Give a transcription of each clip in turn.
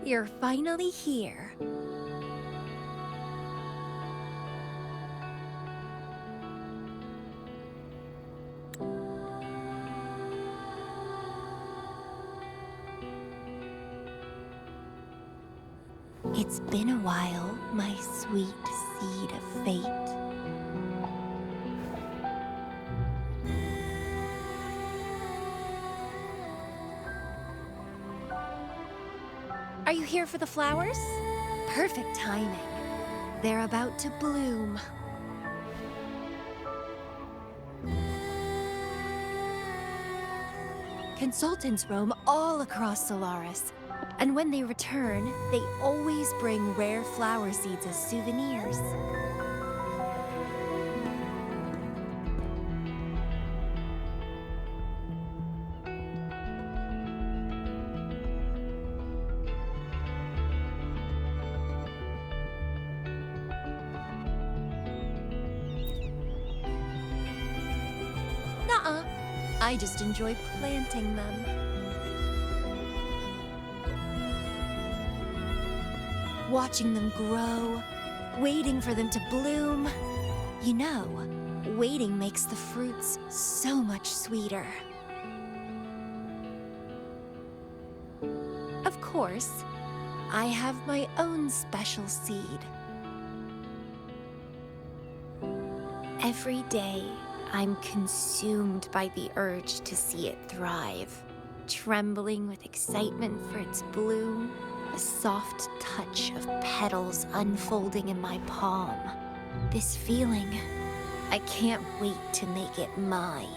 You're finally here. It's been a while, my sweet seed of fate. Are you here for the flowers? Perfect timing. They're about to bloom. Consultants roam all across Solaris, and when they return, they always bring rare flower seeds as souvenirs. Nuh-uh. I just enjoy planting them. Watching them grow, waiting for them to bloom. You know, waiting makes the fruits so much sweeter. Of course, I have my own special seed. Every day, I'm consumed by the urge to see it thrive, trembling with excitement for its bloom, the soft touch of petals unfolding in my palm. This feeling, I can't wait to make it mine.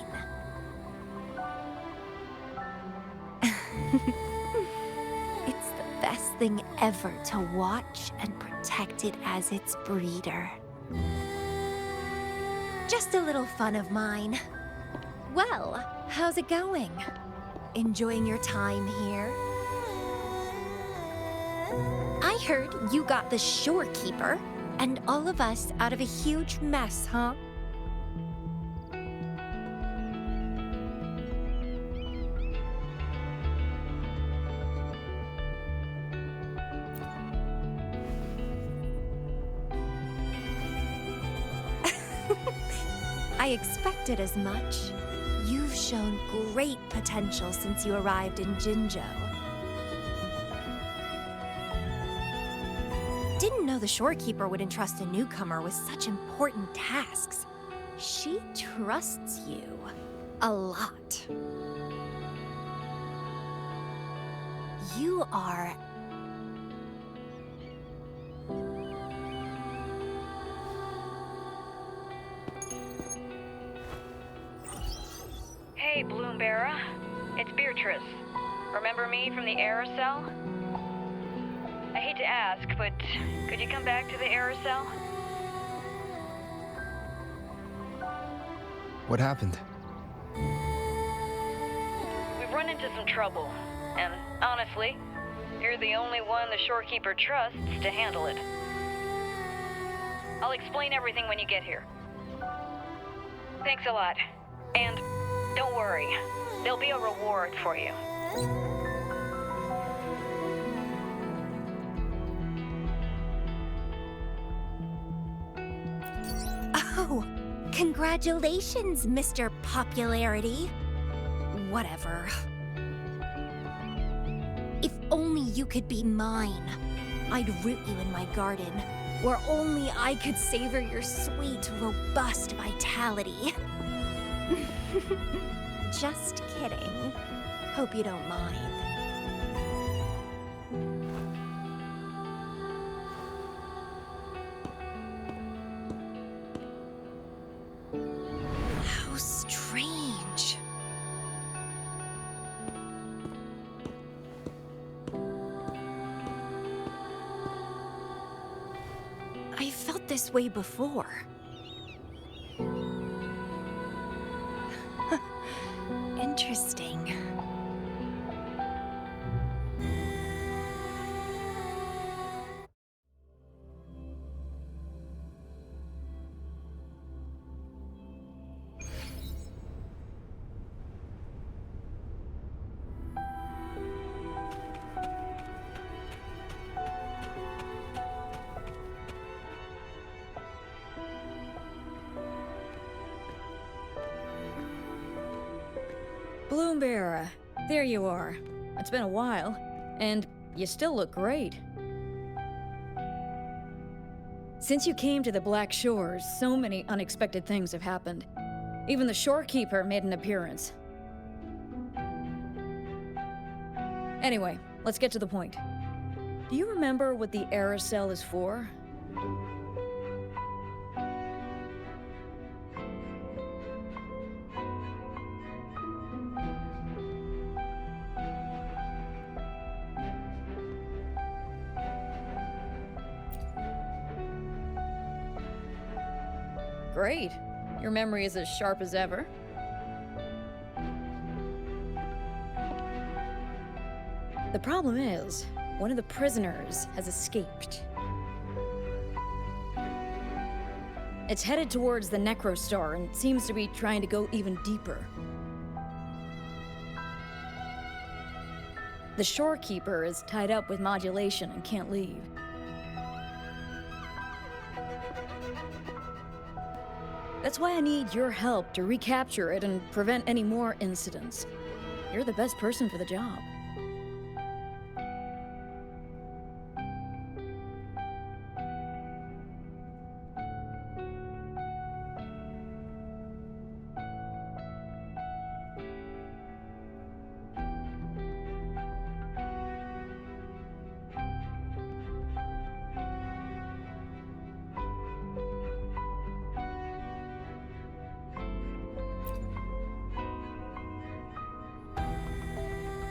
It's the best thing ever to watch and protect it as its breeder. Just a little fun of mine. Well, how's it going? Enjoying your time here? I heard you got the shorekeeper and all of us out of a huge mess, huh? I expected as much. You've shown great potential since you arrived in Jinzhou. Didn't know the shorekeeper would entrust a newcomer with such important tasks. She trusts you a lot. You are... Hey, Bloomberra. It's Beatrice. Remember me from the aerosol? I hate to ask, but could you come back to the aerosol? What happened? We've run into some trouble, and honestly, you're the only one the shorekeeper trusts to handle it. I'll explain everything when you get here. Thanks a lot. And don't worry, there'll be a reward for you. Oh, congratulations, Mr. Popularity. Whatever. If only you could be mine. I'd root you in my garden, where only I could savor your sweet, robust vitality. Just kidding. Hope you don't mind. How strange. I felt this way before. Interesting. Bloomberra, there you are. It's been a while, and you still look great. Since you came to the Black Shores, so many unexpected things have happened. Even the shorekeeper made an appearance. Anyway, let's get to the point. Do you remember what the aerosol is for? Great. Your memory is as sharp as ever. The problem is, one of the prisoners has escaped. It's headed towards the Necrostar and seems to be trying to go even deeper. The shorekeeper is tied up with modulation and can't leave. That's why I need your help to recapture it and prevent any more incidents. You're the best person for the job.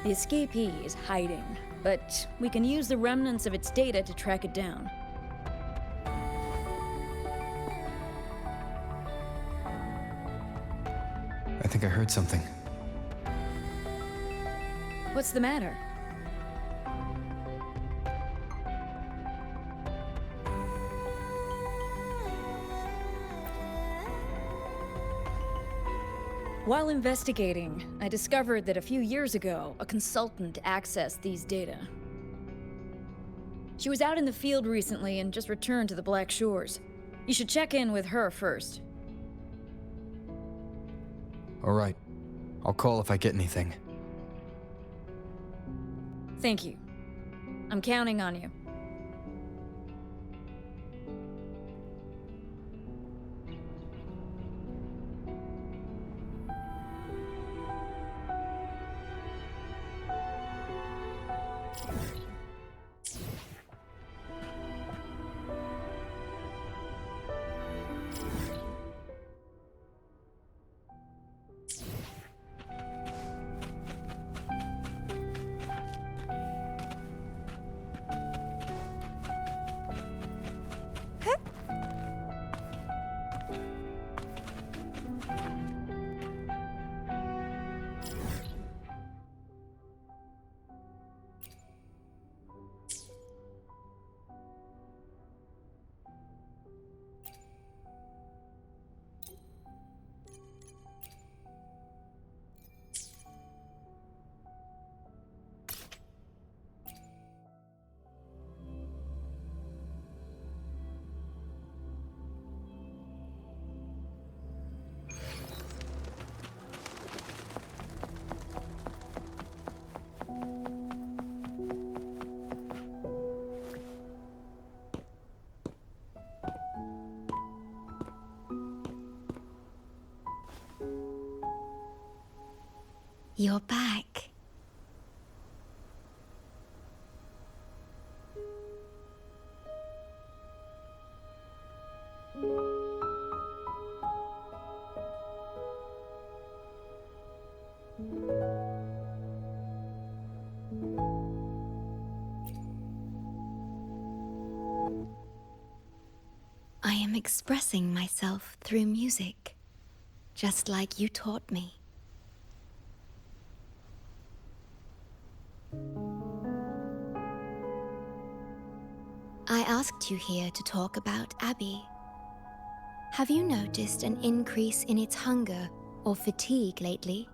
The escapee is hiding, but we can use the remnants of its data to track it down. I think I heard something. What's the matter? While investigating, I discovered that a few years ago, a consultant accessed these data. She was out in the field recently and just returned to the Black Shores. You should check in with her first. All right. I'll call if I get anything. Thank you. I'm counting on you. You're back. I am expressing myself through music, just like you taught me. I asked you here to talk about Abby. Have you noticed an increase in its hunger or fatigue lately?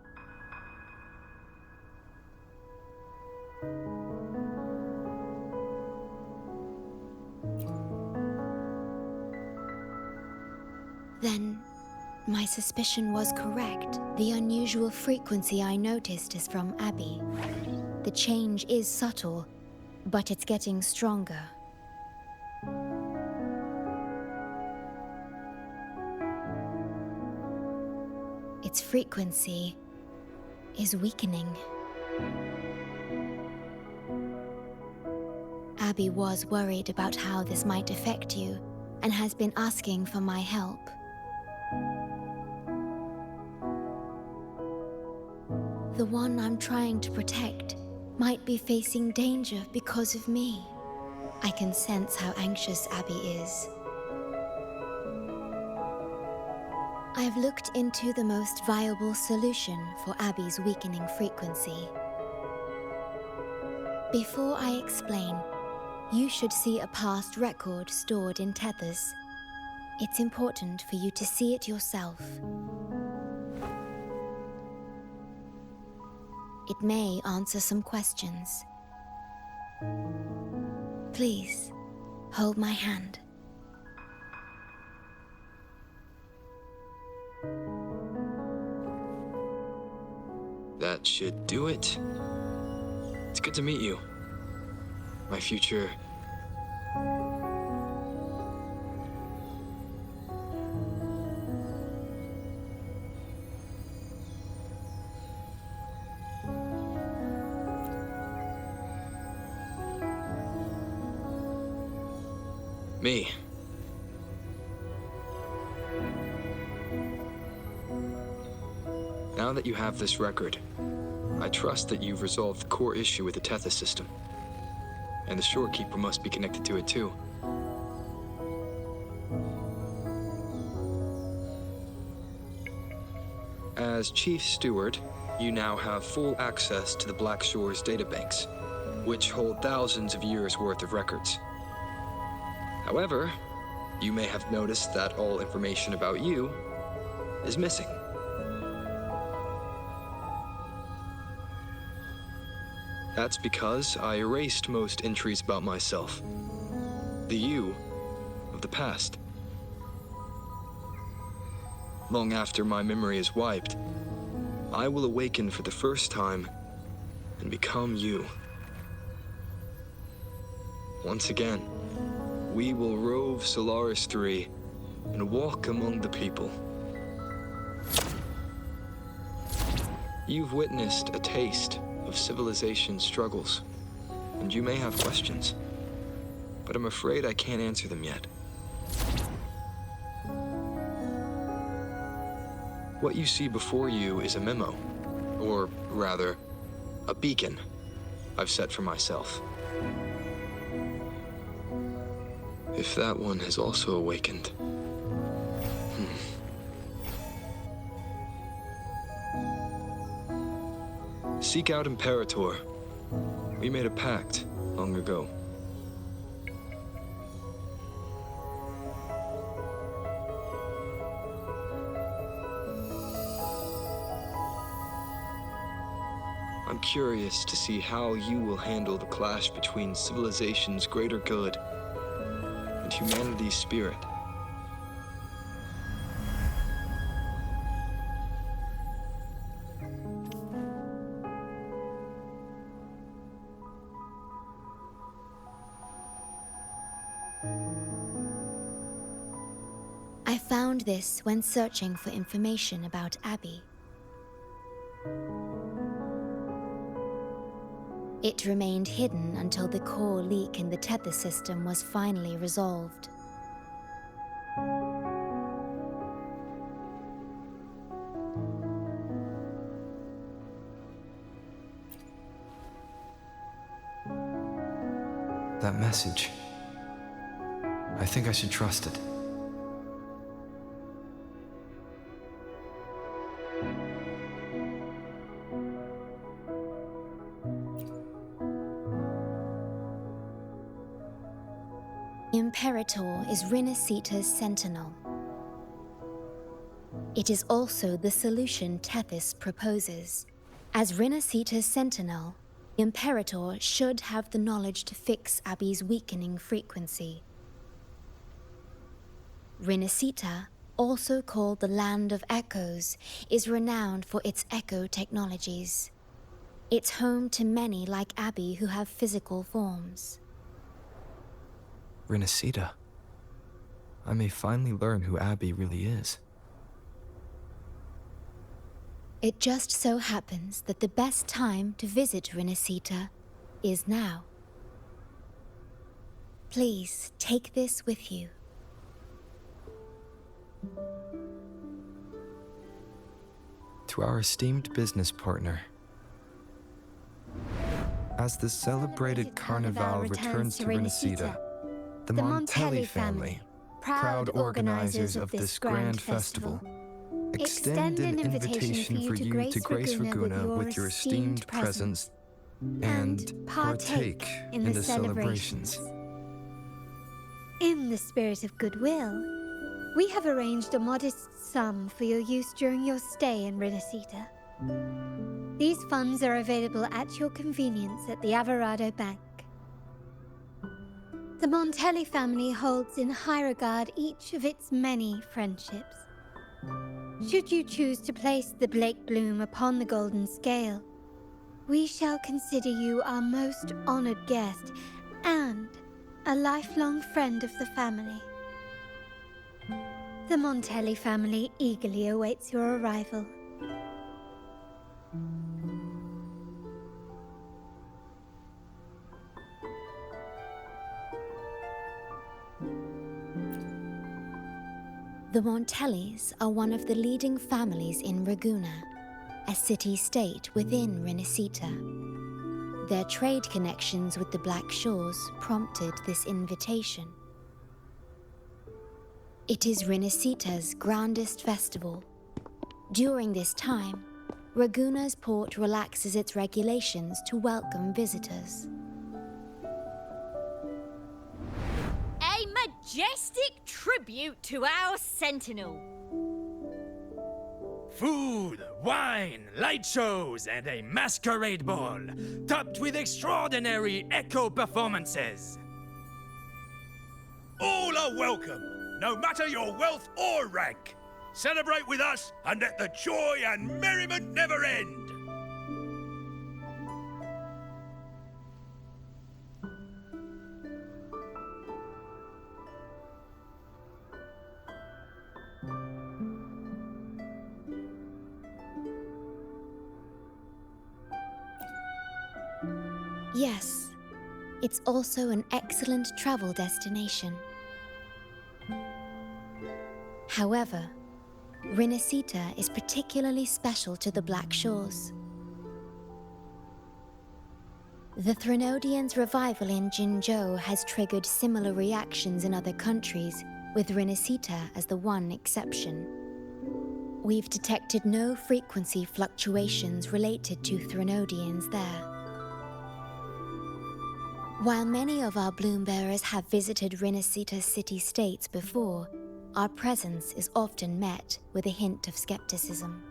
Then My suspicion was correct. The unusual frequency I noticed is from Abby. The change is subtle, but it's getting stronger. Its frequency is weakening. Abby was worried about how this might affect you and has been asking for my help. The one I'm trying to protect might be facing danger because of me. I can sense how anxious Abby is. I've looked into the most viable solution for Abby's weakening frequency. Before I explain, you should see a past record stored in tethers. It's important for you to see it yourself. It may answer some questions. Please, hold my hand. That should do it. It's good to meet you. My future... Me. Now that you have this record, I trust that you've resolved the core issue with the Tethys system. And the Shorekeeper must be connected to it too. As Chief Steward, you now have full access to the Black Shore's databanks, which hold thousands of years' worth of records. However, you may have noticed that all information about you is missing. That's because I erased most entries about myself. The you of the past. Long after my memory is wiped, I will awaken for the first time and become you. Once again, we will rove Solaris 3 and walk among the people. You've witnessed a taste of civilization's struggles, and you may have questions, but I'm afraid I can't answer them yet. What you see before you is a memo, or rather, a beacon I've set for myself. If that one has also awakened. Seek out Imperator. We made a pact long ago. I'm curious to see how you will handle the clash between civilization's greater good and humanity's spirit. I found this when searching for information about Abby. It remained hidden until the core leak in the tether system was finally resolved. That message. I think I should trust it. Imperator is Rinasita's sentinel. It is also the solution Tethys proposes. As Rinasita's sentinel, Imperator should have the knowledge to fix Abby's weakening frequency. Rinasita also called the Land of Echoes, is renowned for its echo technologies. It's home to many like Abby who have physical forms. Renacita. I may finally learn who Abby really is. It just so happens that the best time to visit Renacita is now. Please take this with you. To our esteemed business partner. As the celebrated Carnival returns to Renacita, the Montelli family, proud organizers of this grand festival, extend an invitation for you to grace Raguna with your esteemed presence and partake in the celebrations. In the spirit of goodwill, we have arranged a modest sum for your use during your stay in Renacita. These funds are available at your convenience at the Alvarado Bank. The Montelli family holds in high regard each of its many friendships. Should you choose to place the Blake Bloom upon the golden scale, we shall consider you our most honored guest and a lifelong friend of the family. The Montelli family eagerly awaits your arrival. The Montellis are one of the leading families in Raguna, a city-state within Renacita. Their trade connections with the Black Shores prompted this invitation. It is Renacita's grandest festival. During this time, Raguna's port relaxes its regulations to welcome visitors. A majestic tribute to our sentinel. Food, wine, light shows, and a masquerade ball, topped with extraordinary echo performances. All are welcome, no matter your wealth or rank. Celebrate with us and let the joy and merriment never end. Yes, it's also an excellent travel destination. However, Renacita is particularly special to the Black Shores. The Threnodians' revival in Jinzhou has triggered similar reactions in other countries, with Renacita as the one exception. We've detected no frequency fluctuations related to Threnodians there. While many of our bloom-bearers have visited Renacita's city-states before, our presence is often met with a hint of skepticism.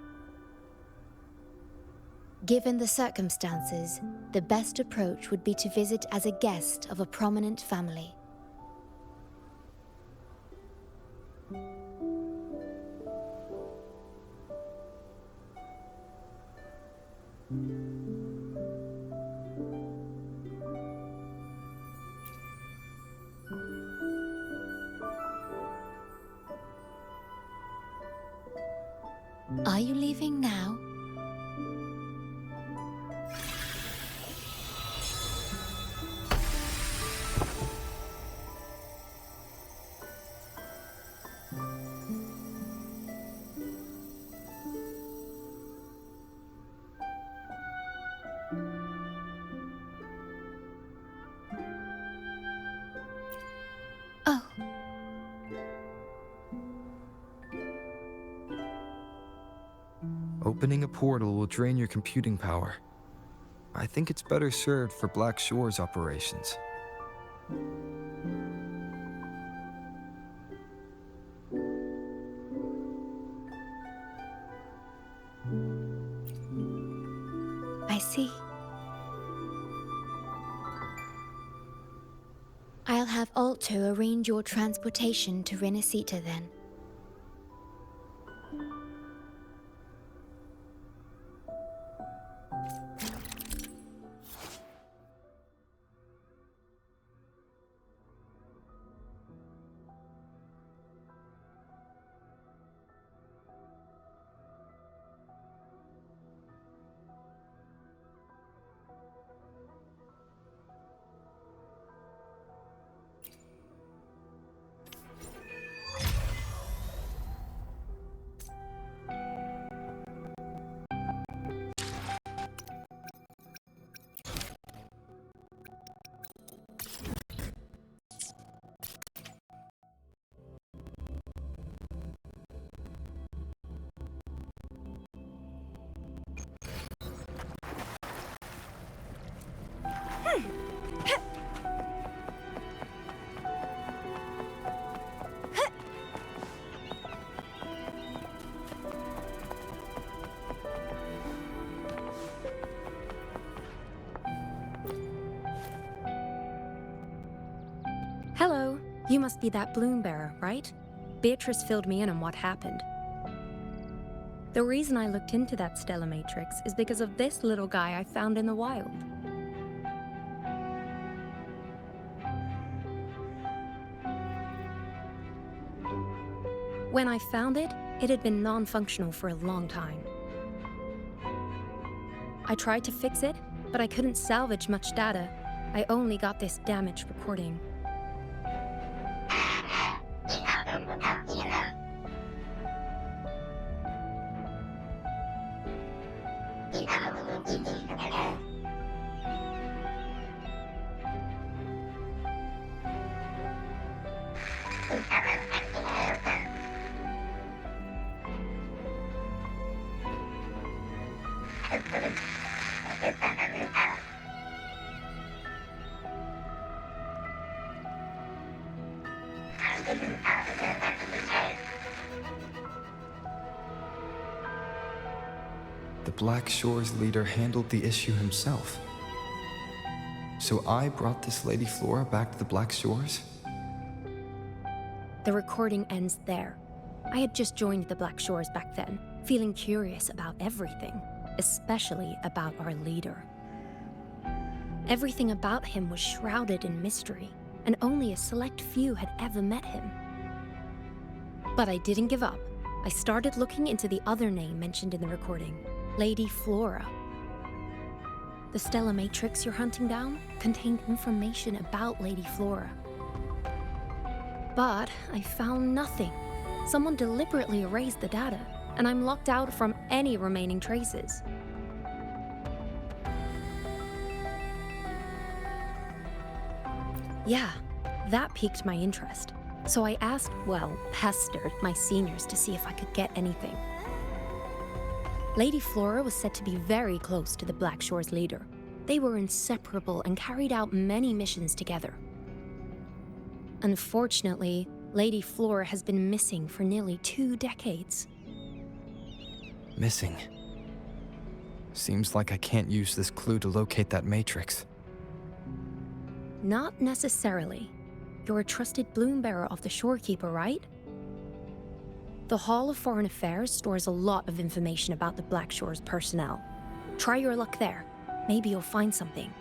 Given the circumstances, the best approach would be to visit as a guest of a prominent family. Are you leaving now? Oh. Opening a portal will drain your computing power. I think it's better served for Black Shores operations. I see. I'll have Alto arrange your transportation to Renacita then. Hello, you must be that bloom bearer, right? Beatrice filled me in on what happened. The reason I looked into that stellar matrix is because of this little guy I found in the wild. When I found it, it had been non-functional for a long time. I tried to fix it, but I couldn't salvage much data. I only got this damaged recording. The Black Shores leader handled the issue himself. So I brought this Lady Flora back to the Black Shores? The recording ends there. I had just joined the Black Shores back then, feeling curious about everything, especially about our leader. Everything about him was shrouded in mystery, and only a select few had ever met him. But I didn't give up. I started looking into the other name mentioned in the recording, Lady Flora. The stellar matrix you're hunting down contained information about Lady Flora. But I found nothing. Someone deliberately erased the data, and I'm locked out from any remaining traces. Yeah, that piqued my interest. So I asked, pestered my seniors to see if I could get anything. Lady Flora was said to be very close to the Black Shores leader. They were inseparable and carried out many missions together. Unfortunately, Lady Flora has been missing for nearly 2 decades. Missing. Seems like I can't use this clue to locate that matrix. Not necessarily. You're a trusted bloom bearer of the Shorekeeper, right? The Hall of Foreign Affairs stores a lot of information about the Black Shores personnel. Try your luck there. Maybe you'll find something.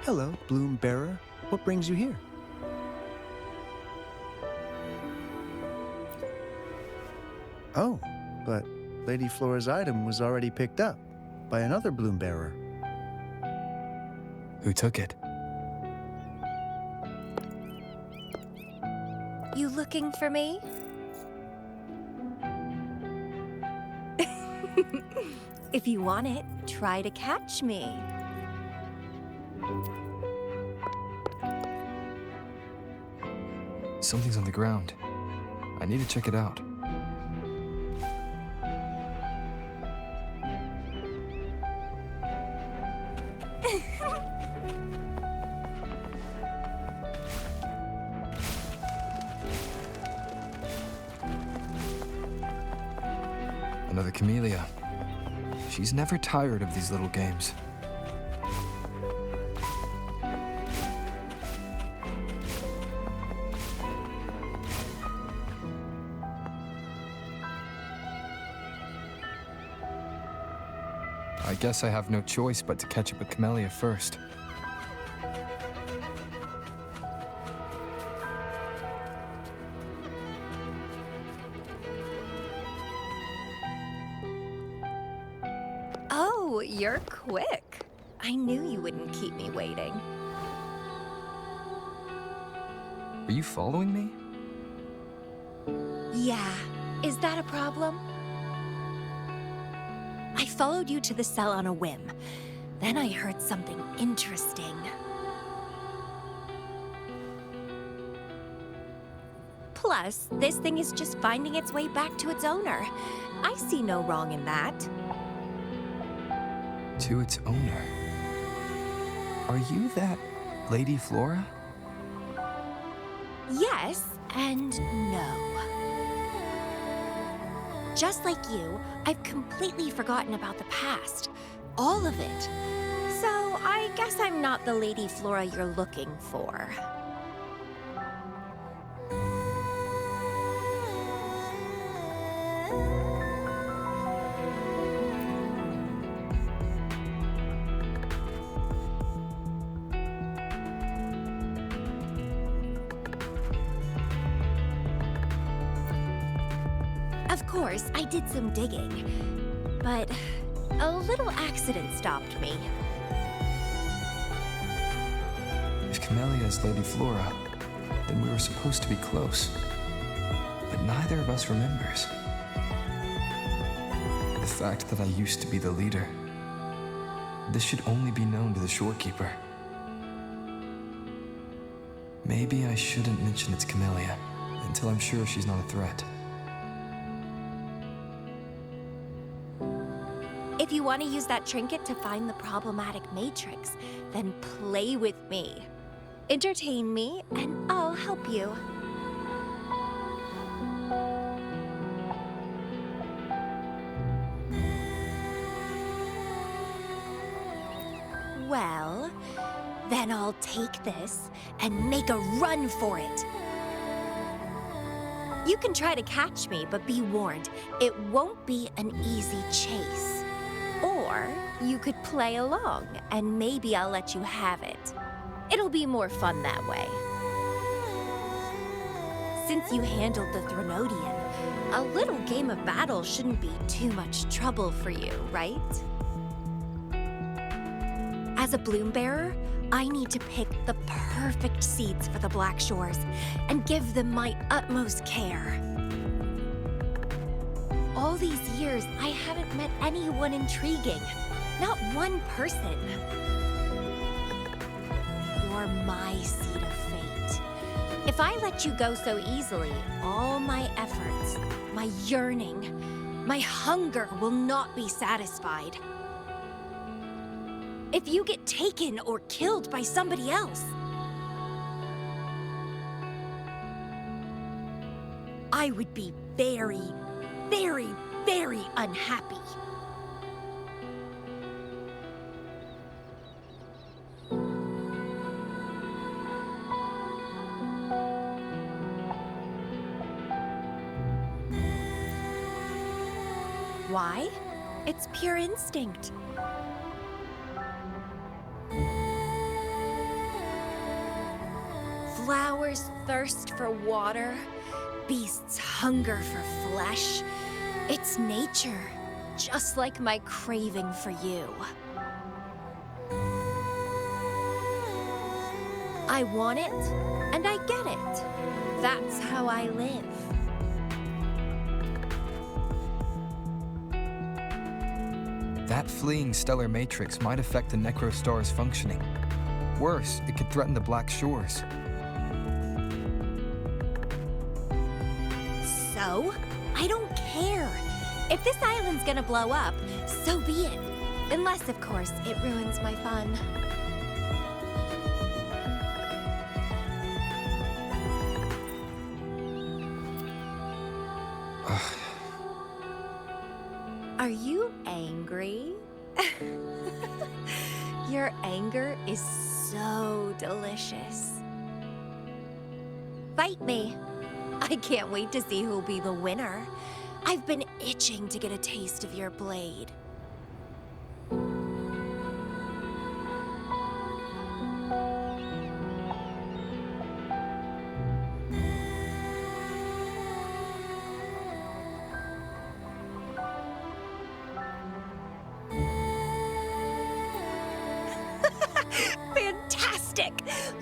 Hello, Bloom Bearer. What brings you here? Oh, but Lady Flora's item was already picked up by another Bloom Bearer. Who took it? You looking for me? If you want it, try to catch me. Something's on the ground. I need to check it out. Another camellia. She's never tired of these little games. I guess I have no choice but to catch up with Camellia first. Ooh, you're quick. I knew you wouldn't keep me waiting. Are you following me? Yeah, is that a problem? I followed you to the cell on a whim. Then I heard something interesting. Plus, this thing is just finding its way back to its owner. I see no wrong in that. To its owner. Are you that Lady Flora? Yes and no. Just like you, I've completely forgotten about the past. All of it. So I guess I'm not the Lady Flora you're looking for. Of course, I did some digging, but a little accident stopped me. If Camellia is Lady Flora, then we were supposed to be close. But neither of us remembers. The fact that I used to be the leader. This should only be known to the shorekeeper. Maybe I shouldn't mention it's Camellia until I'm sure she's not a threat. If you want to use that trinket to find the problematic matrix, then play with me. Entertain me, and I'll help you. Well, then I'll take this and make a run for it. You can try to catch me, but be warned, it won't be an easy chase. Or you could play along, and maybe I'll let you have it. It'll be more fun that way. Since you handled the Threnodian, a little game of battle shouldn't be too much trouble for you, right? As a bloom bearer, I need to pick the perfect seeds for the Black Shores and give them my utmost care. All these years, I haven't met anyone intriguing. Not one person. You're my seed of fate. If I let you go so easily, all my efforts, my yearning, my hunger will not be satisfied. If you get taken or killed by somebody else, I would be very, very, very unhappy. Why? It's pure instinct. Flowers thirst for water. Beasts hunger for flesh. It's nature, just like my craving for you. I want it, and I get it. That's how I live. That fleeing stellar matrix might affect the Necrostar's functioning. Worse, it could threaten the Black Shores. So? I don't care. If this island's gonna blow up, so be it. Unless, of course, it ruins my fun. Are you angry? Your anger is so delicious. Fight me. I can't wait to see who'll be the winner. I've been itching to get a taste of your blade.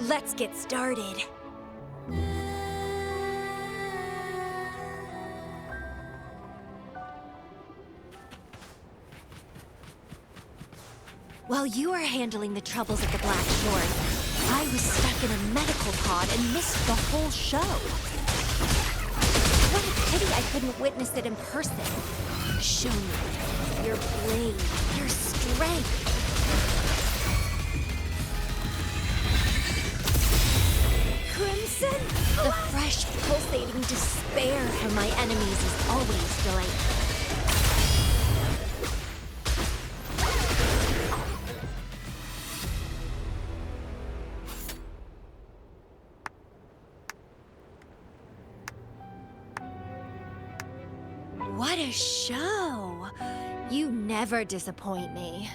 Let's get started. While you were handling the troubles at the Black Shores, I was stuck in a medical pod and missed the whole show. What a pity I couldn't witness it in person. Show me your blade, your strength. Crimson? The fresh, pulsating despair from my enemies is always delightful. What a show! You never disappoint me.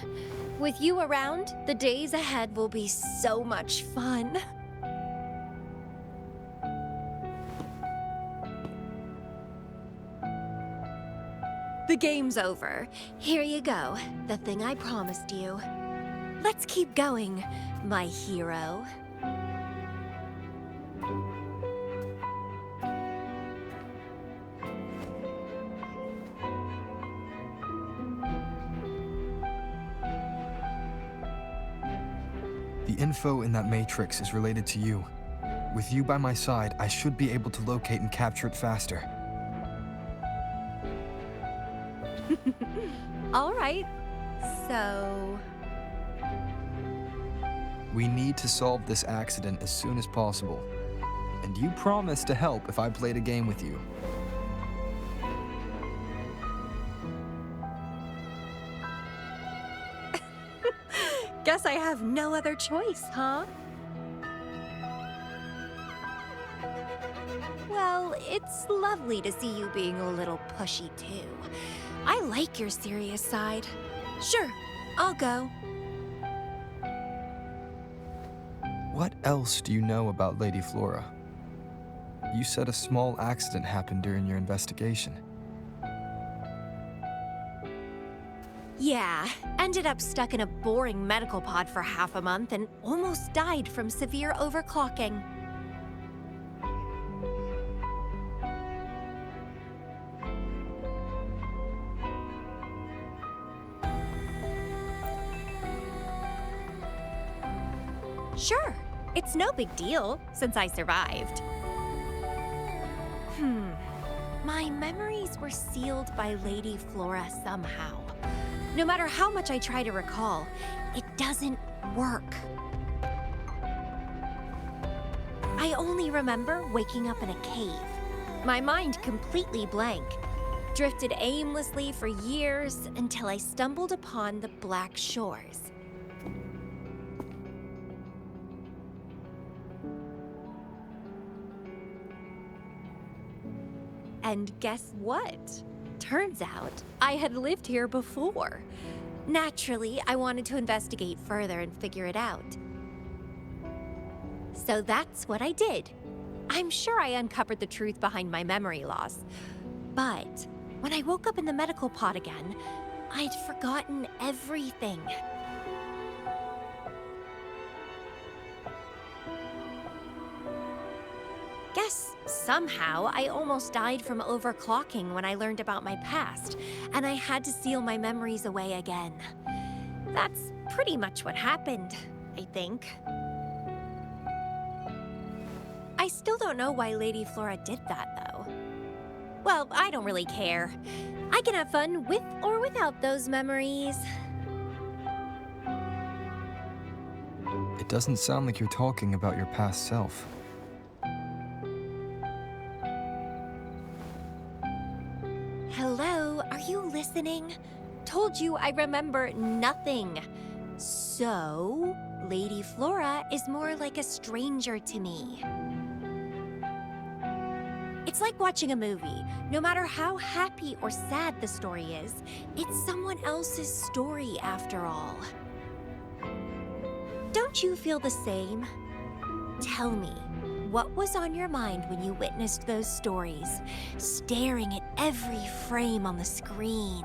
With you around, the days ahead will be so much fun. The game's over. Here you go, the thing I promised you. Let's keep going, my hero. The info in that matrix is related to you. With you by my side, I should be able to locate and capture it faster. All right, so... We need to solve this accident as soon as possible. And you promised to help if I played a game with you. Guess I have no other choice, huh? Well, it's lovely to see you being a little pushy, too. I like your serious side. Sure, I'll go. What else do you know about Lady Flora? You said a small accident happened during your investigation. Yeah, ended up stuck in a boring medical pod for half a month and almost died from severe overclocking. Sure, it's no big deal since I survived. My memories were sealed by Lady Flora somehow. No matter how much I try to recall, it doesn't work. I only remember waking up in a cave, my mind completely blank, drifted aimlessly for years until I stumbled upon the Black Shores. And guess what? Turns out, I had lived here before. Naturally, I wanted to investigate further and figure it out. So that's what I did. I'm sure I uncovered the truth behind my memory loss. But when I woke up in the medical pod again, I'd forgotten everything. Guess somehow I almost died from overclocking when I learned about my past, and I had to seal my memories away again. That's pretty much what happened, I think. I still don't know why Lady Flora did that, though. Well, I don't really care. I can have fun with or without those memories. It doesn't sound like you're talking about your past self. Hello, are you listening? Told you I remember nothing. So, Lady Flora is more like a stranger to me. It's like watching a movie. No matter how happy or sad the story is, it's someone else's story after all. Don't you feel the same? Tell me, what was on your mind when you witnessed those stories, staring at every frame on the screen?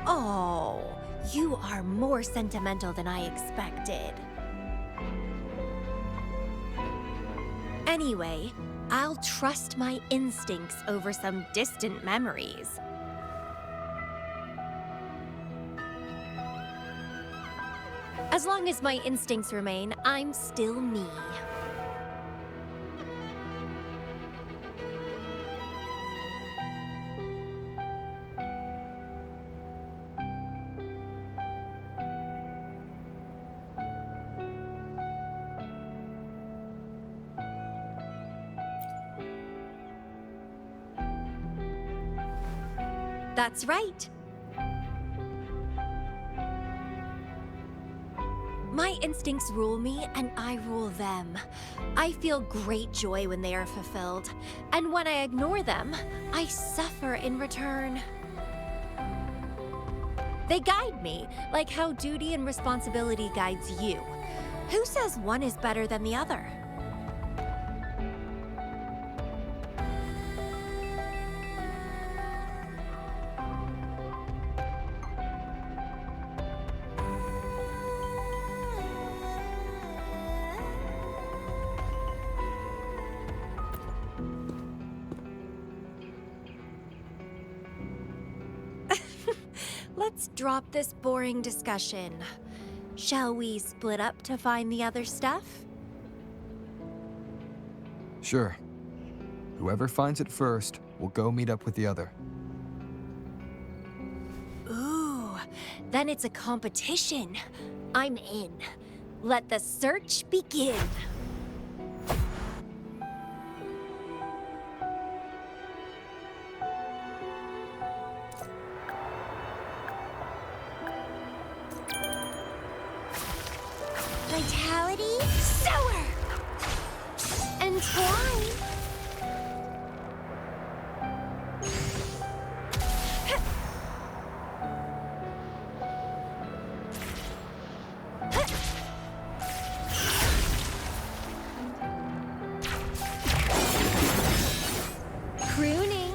Oh, you are more sentimental than I expected. Anyway, I'll trust my instincts over some distant memories. As long as my instincts remain, I'm still me. That's right. My instincts rule me, and I rule them. I feel great joy when they are fulfilled, and when I ignore them, I suffer in return. They guide me, like how duty and responsibility guides you. Who says one is better than the other? Let's drop this boring discussion. Shall we split up to find the other stuff? Sure. Whoever finds it first will go meet up with the other. Ooh, then it's a competition. I'm in. Let the search begin. Vitality, sour! And twine. Pruning.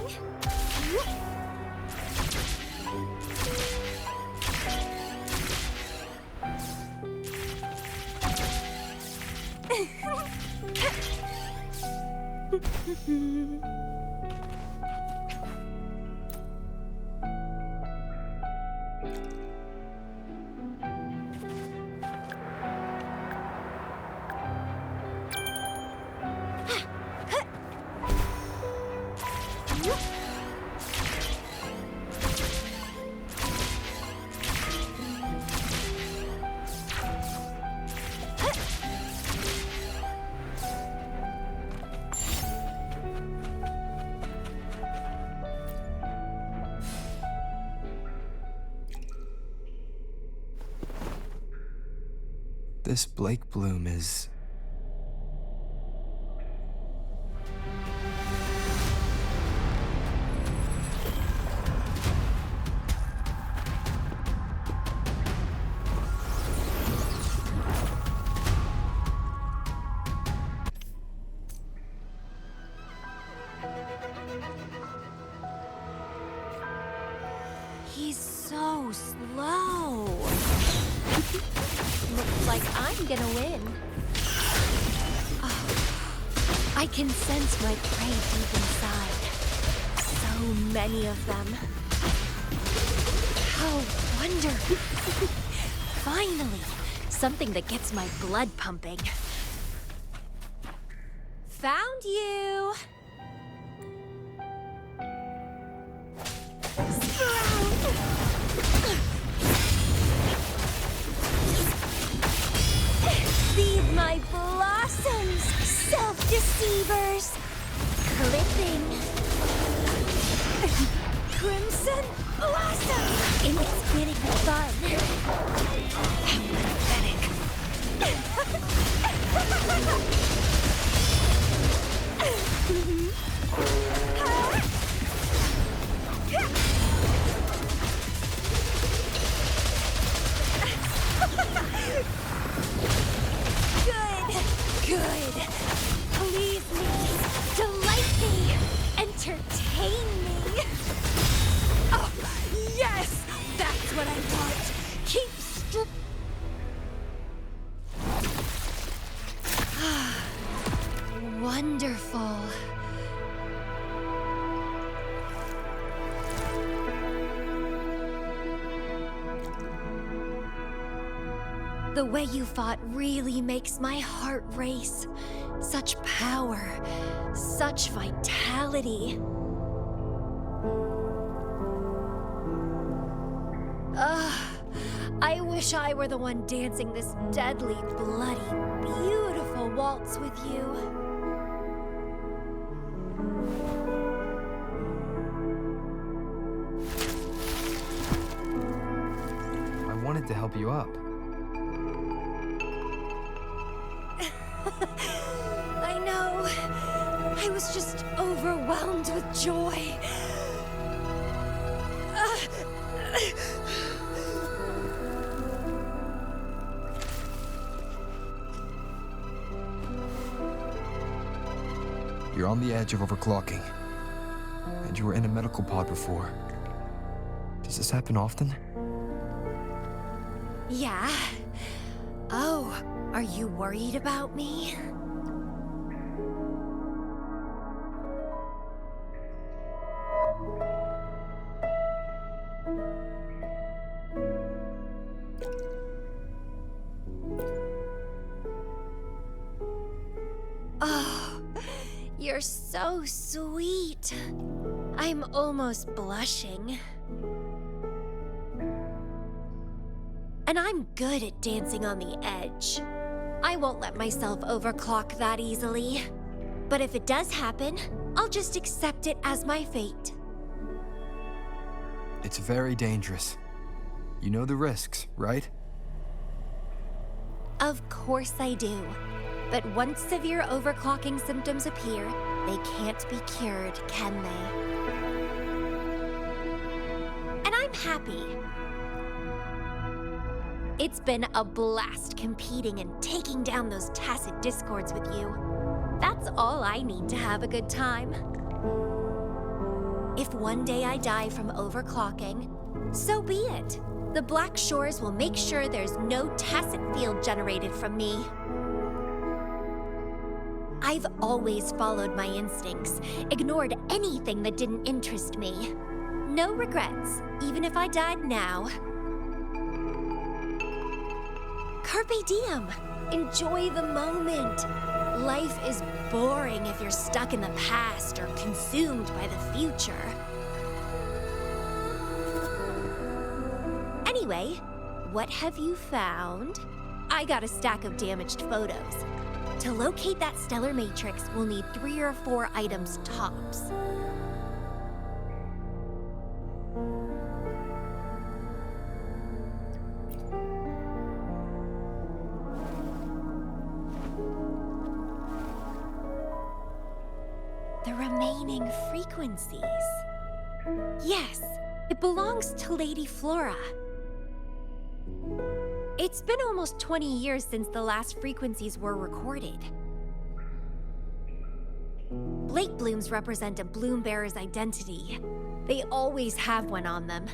This Blake Bloom is... He's so slow. Looks like I'm gonna win. Oh, I can sense my prey deep inside. So many of them. How wonderful. Finally, something that gets my blood pumping. Found you! Feed my blossoms, self-deceivers! Clipping. Crimson blossom! It's getting fun. How pathetic. Good. Please me, delight me, entertain me. Oh, yes, that's The way you fought really makes my heart race. Such power, such vitality. I wish I were the one dancing this deadly, bloody, beautiful waltz with you. I wanted to help you up. I know. I was just overwhelmed with joy. You're on the edge of overclocking. And you were in a medical pod before. Does this happen often? Yeah. Oh, are you worried about me? Oh, you're so sweet. I'm almost blushing. And I'm good at dancing on the edge. I won't let myself overclock that easily. But if it does happen, I'll just accept it as my fate. It's very dangerous. You know the risks, right? Of course I do. But once severe overclocking symptoms appear, they can't be cured, can they? And I'm happy. It's been a blast competing and taking down those tacit discords with you. That's all I need to have a good time. If one day I die from overclocking, so be it. The Black Shores will make sure there's no tacit field generated from me. I've always followed my instincts, ignored anything that didn't interest me. No regrets, even if I died now. Carpe diem. Enjoy the moment. Life is boring if you're stuck in the past or consumed by the future. Anyway, what have you found? I got a stack of damaged photos. To locate that stellar matrix, we'll need 3 or 4 items tops. The remaining frequencies. Yes, it belongs to Lady Flora. It's been almost 20 years since the last frequencies were recorded. Blake blooms represent a bloom bearer's identity. They always have one on them.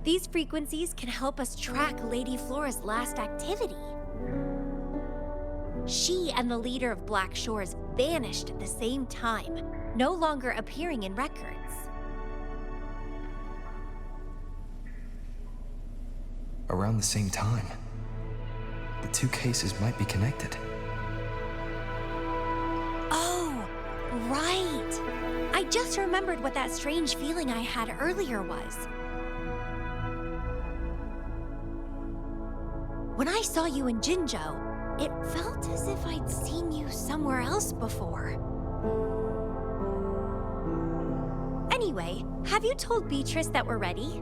These frequencies can help us track Lady Flora's last activity. She and the leader of Black Shores vanished at the same time, no longer appearing in records. Around the same time. The two cases might be connected. Oh, right. I just remembered what that strange feeling I had earlier was. When I saw you in Jinzhou, it felt as if I'd seen you somewhere else before. Anyway, have you told Beatrice that we're ready?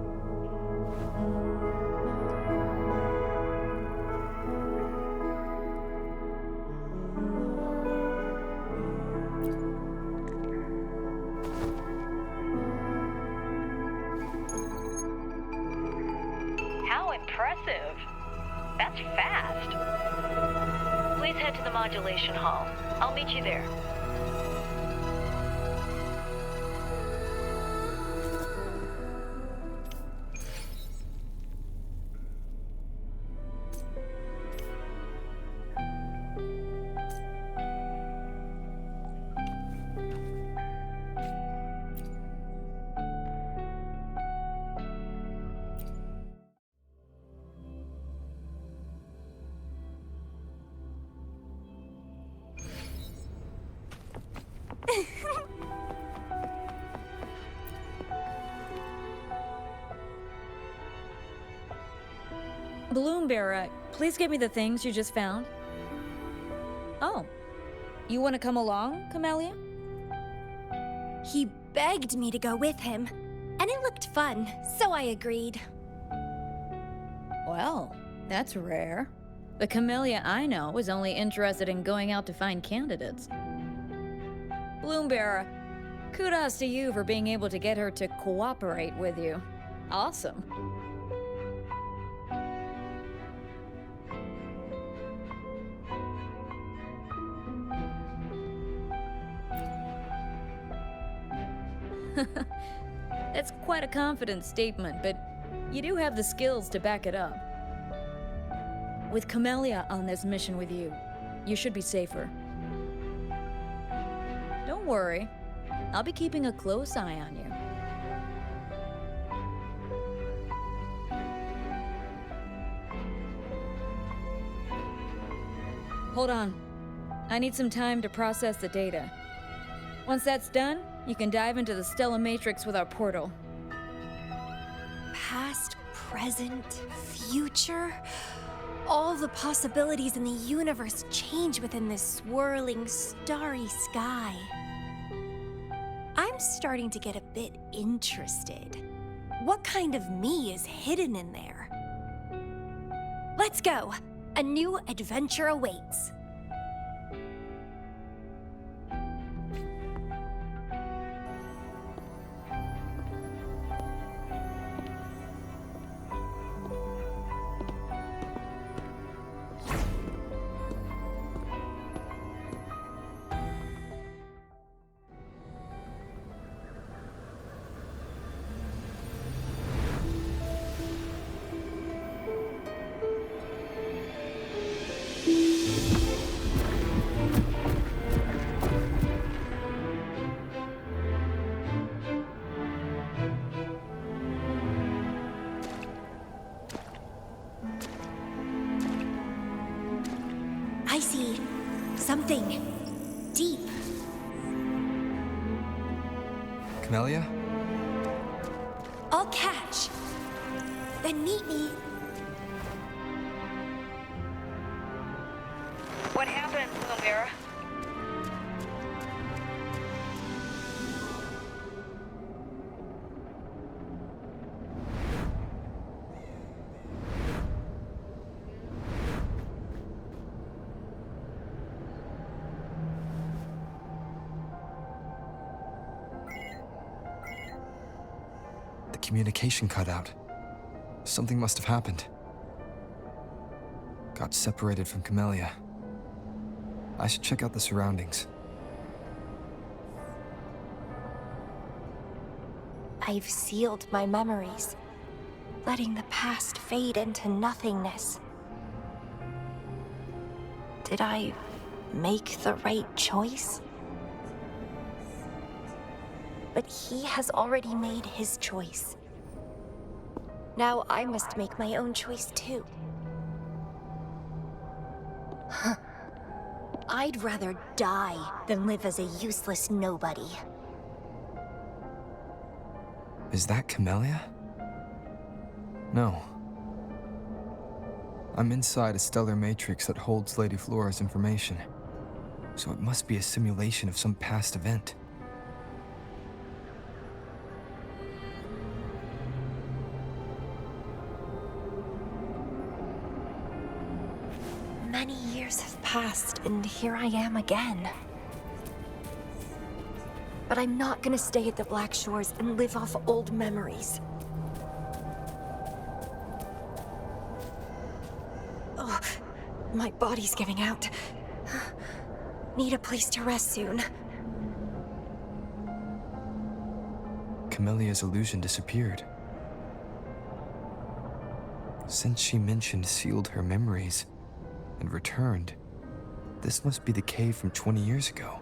How impressive. That's fast. Please head to the modulation hall. I'll meet you there. Bloombearer, please give me the things you just found. Oh, you want to come along, Camellia? He begged me to go with him, and it looked fun, so I agreed. Well, that's rare. The Camellia I know is only interested in going out to find candidates. Bloombearer, kudos to you for being able to get her to cooperate with you. Awesome. That's quite a confident statement, but you do have the skills to back it up. With Camellia on this mission with you, you should be safer. Don't worry, I'll be keeping a close eye on you. Hold on. I need some time to process the data. Once that's done, you can dive into the Stellar Matrix with our portal. Past, present, future. All the possibilities in the universe change within this swirling, starry sky. I'm starting to get a bit interested. What kind of me is hidden in there? Let's go! A new adventure awaits. I see something deep. Camellia? I'll catch. Then meet me. What happened, Bloombearer? Communication cut out. Something must have happened. Got separated from Camellia. I should check out the surroundings. I've sealed my memories, letting the past fade into nothingness. Did I make the right choice? But he has already made his choice. Now I must make my own choice too. I'd rather die than live as a useless nobody. Is that Camellia? No. I'm inside a stellar matrix that holds Lady Flora's information. So it must be a simulation of some past event. Many years have passed, and here I am again. But I'm not gonna stay at the Black Shores and live off old memories. Oh, my body's giving out. Need a place to rest soon. Camelia's illusion disappeared. Since she mentioned sealed her memories and returned, this must be the cave from 20 years ago.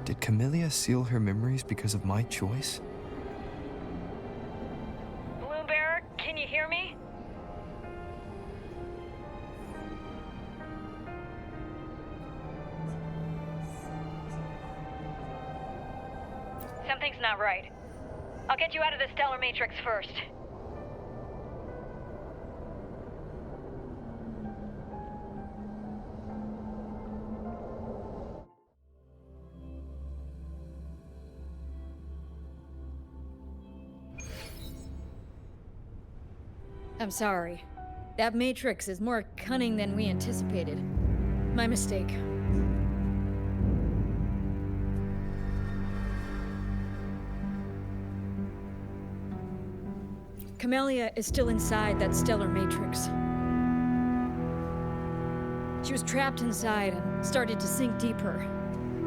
Did Camellia seal her memories because of my choice? Bloombearer, can you hear me? Something's not right. I'll get you out of the Stellar Matrix first. I'm sorry. That matrix is more cunning than we anticipated. My mistake. Camellia is still inside that stellar matrix. She was trapped inside and started to sink deeper.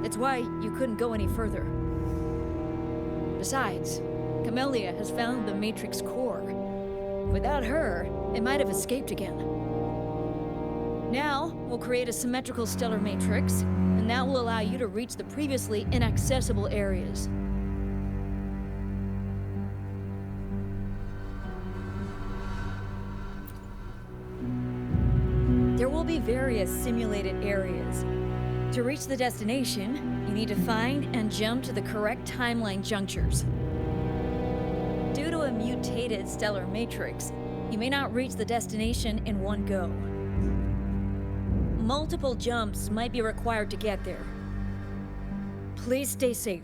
That's why you couldn't go any further. Besides, Camellia has found the matrix core. Without her, it might have escaped again. Now, we'll create a symmetrical stellar matrix, and that will allow you to reach the previously inaccessible areas. There will be various simulated areas. To reach the destination, you need to find and jump to the correct timeline junctures. Due to a mutated stellar matrix, you may not reach the destination in one go. Multiple jumps might be required to get there. Please stay safe.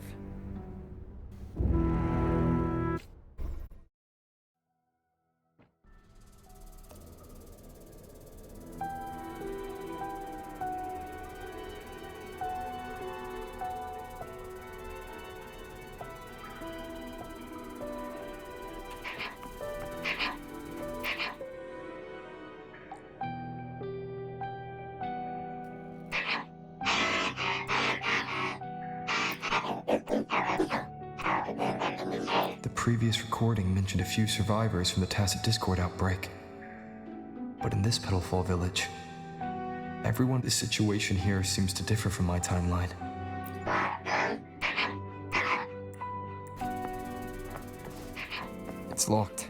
The previous recording mentioned a few survivors from the Tacit Discord outbreak. But in this Petalfall village, the situation here seems to differ from my timeline. It's locked.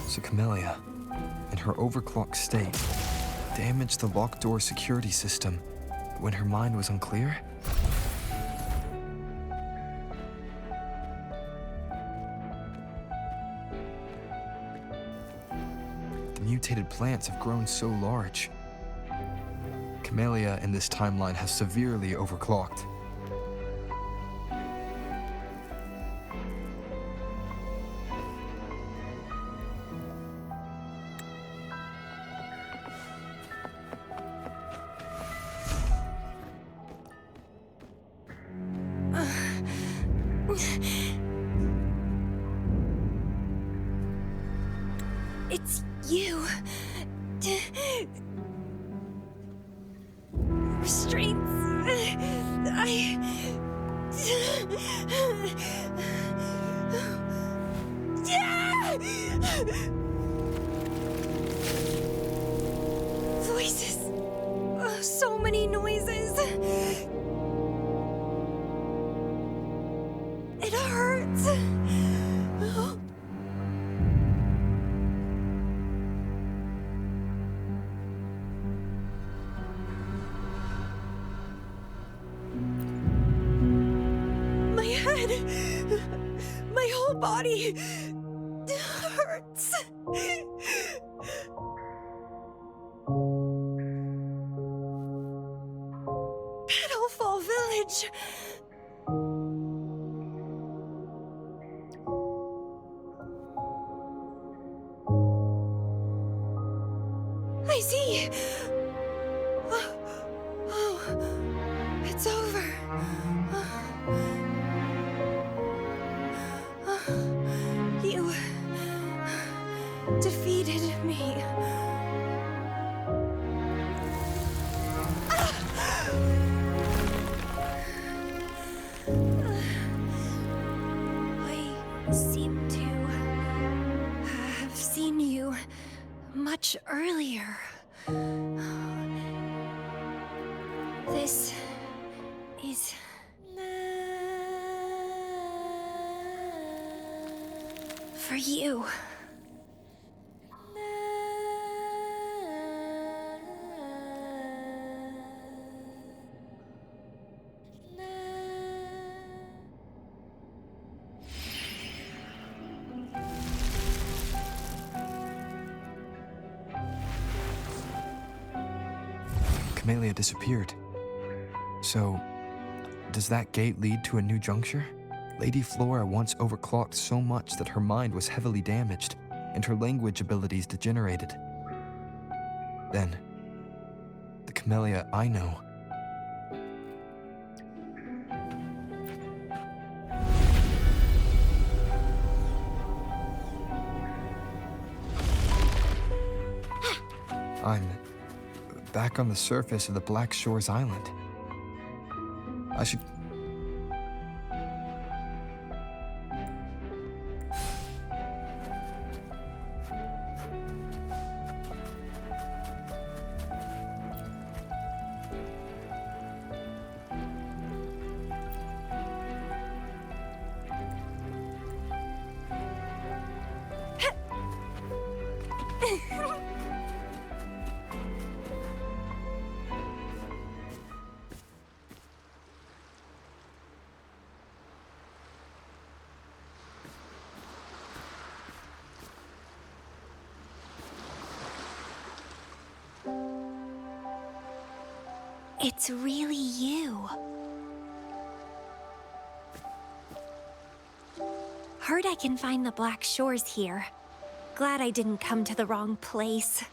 So Camellia, in her overclocked state, damaged the locked door security system when her mind was unclear? The mutated plants have grown so large. Camellia in this timeline has severely overclocked. It's you. Restraints. Voices. So many noises. It hurts. My head, my whole body hurts. Petalfall Village. I see. Oh, it's over. You defeated me. I seem to have seen you much earlier. This is for you. Camellia disappeared. So, does that gate lead to a new juncture? Lady Flora once overclocked so much that her mind was heavily damaged. and her language abilities degenerated. Then, the Camellia I know. I'm back on the surface of the Black Shores Island. I should... It's really you. Heard I can find the Black Shores here. Glad I didn't come to the wrong place.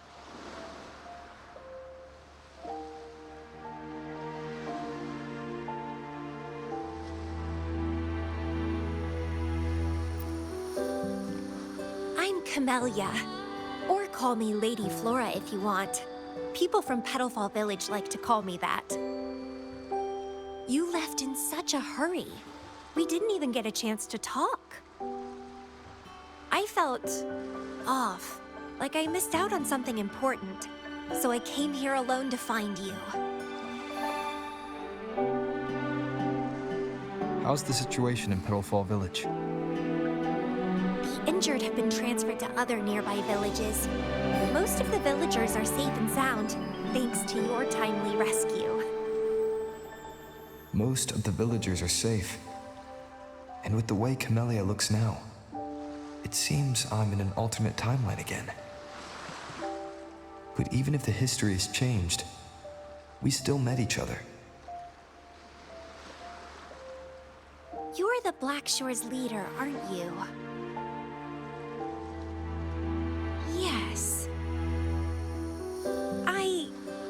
I'm Camellia. Or call me Lady Flora if you want. People from Petalfall Village like to call me that. You left in such a hurry. We didn't even get a chance to talk. I felt off, like I missed out on something important. So I came here alone to find you. How's the situation in Petalfall Village? The injured have been transferred to other nearby villages. Most of the villagers are safe and sound, thanks to your timely rescue. Most of the villagers are safe. And with the way Camellia looks now, it seems I'm in an alternate timeline again. But even if the history has changed, we still met each other. You're the Black Shores leader, aren't you? Yes.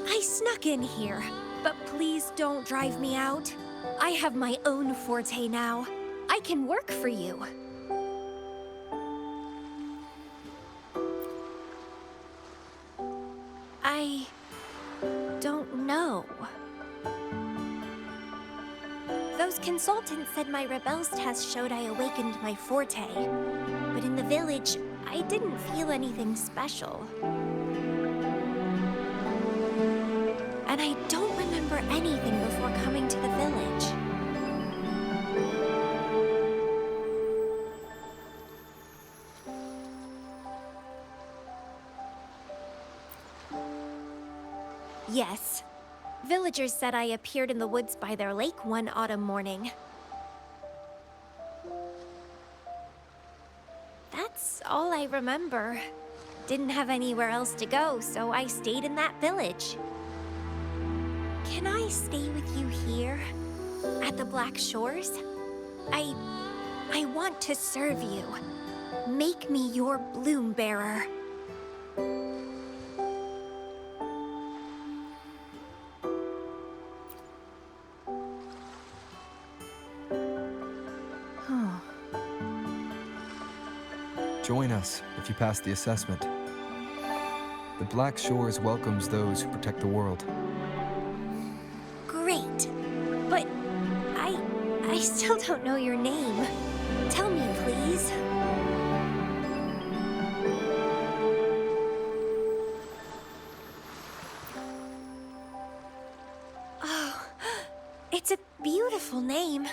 I snuck in here, but please don't drive me out. I have my own forte now. I can work for you. I don't know. Those consultants said my rebels test showed I awakened my forte. But in the village, I didn't feel anything special. And I don't remember anything before coming to the village. Yes. Villagers said I appeared in the woods by their lake one autumn morning. That's all I remember. Didn't have anywhere else to go, so I stayed in that village. Can I stay with you here? At the Black Shores? I want to serve you. Make me your bloom bearer. Join us if you pass the assessment. The Black Shores welcomes those who protect the world. Great. But I still don't know your name. Tell me, please. Oh, it's a beautiful name.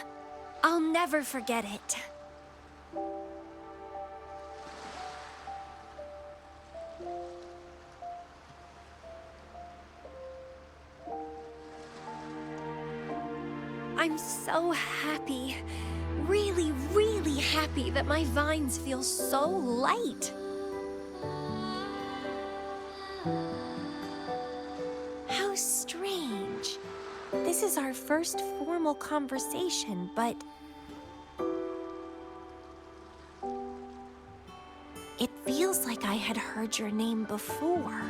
I'll never forget it. I'm so happy. Really, really happy that my vines feel so light. How strange. This is our first formal conversation, but... It feels like I had heard your name before.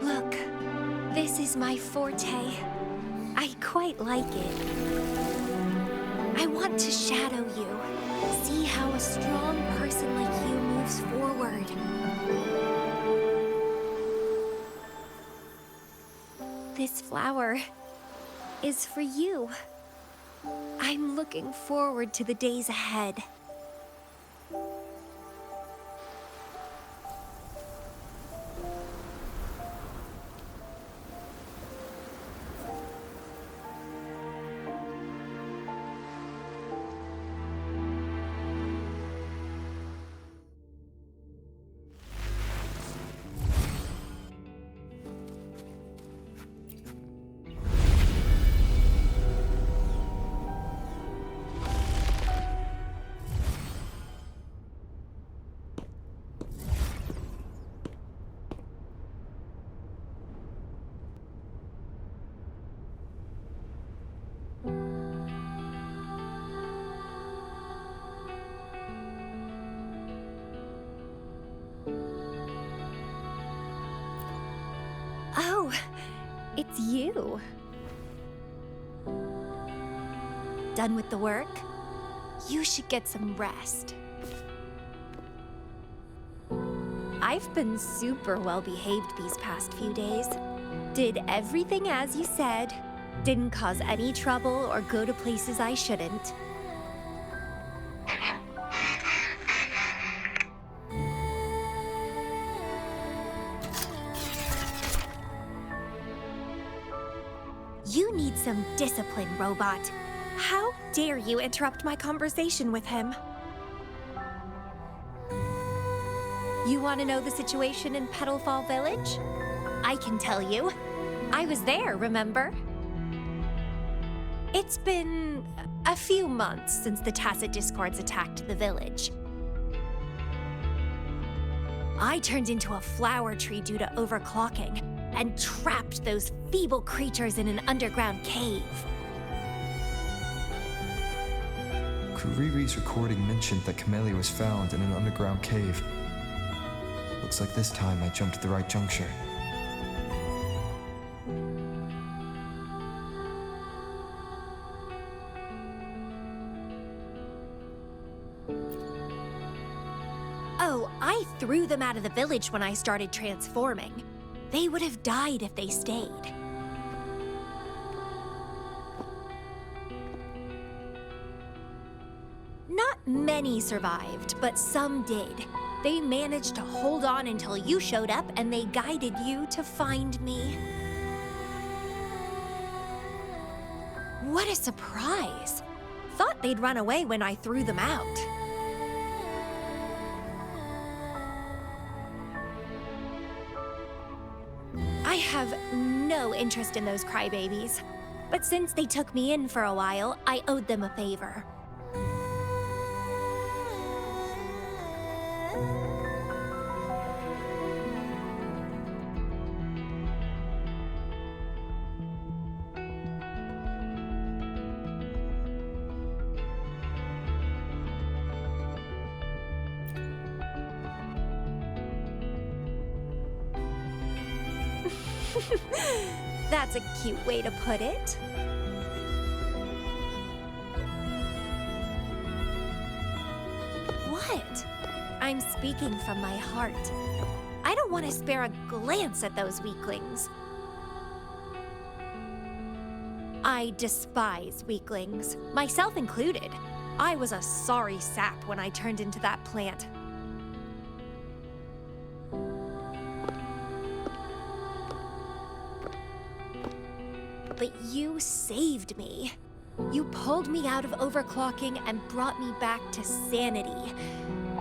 Look, this is my forte. I quite like it. I want to shadow you, see how a strong person like you moves forward. This flower is for you. I'm looking forward to the days ahead. Oh, it's you. Done with the work? You should get some rest. I've been super well behaved these past few days. Did everything as you said. Didn't cause any trouble or go to places I shouldn't. You need some discipline, robot. How dare you interrupt my conversation with him? You want to know the situation in Petalfall Village? I can tell you. I was there, remember? It's been a few months since the Tacit Discords attacked the village. I turned into a flower tree due to overclocking and trapped those feeble creatures in an underground cave. Kuriri's recording mentioned that Camellia was found in an underground cave. Looks like this time I jumped at the right juncture. Oh, I threw them out of the village when I started transforming. They would have died if they stayed. Not many survived, but some did. They managed to hold on until you showed up and they guided you to find me. What a surprise! Thought they'd run away when I threw them out. I have no interest in those crybabies, but since they took me in for a while, I owed them a favor. That's a cute way to put it. What? I'm speaking from my heart. I don't want to spare a glance at those weaklings. I despise weaklings, myself included. I was a sorry sap when I turned into that plant. But you saved me. You pulled me out of overclocking and brought me back to sanity.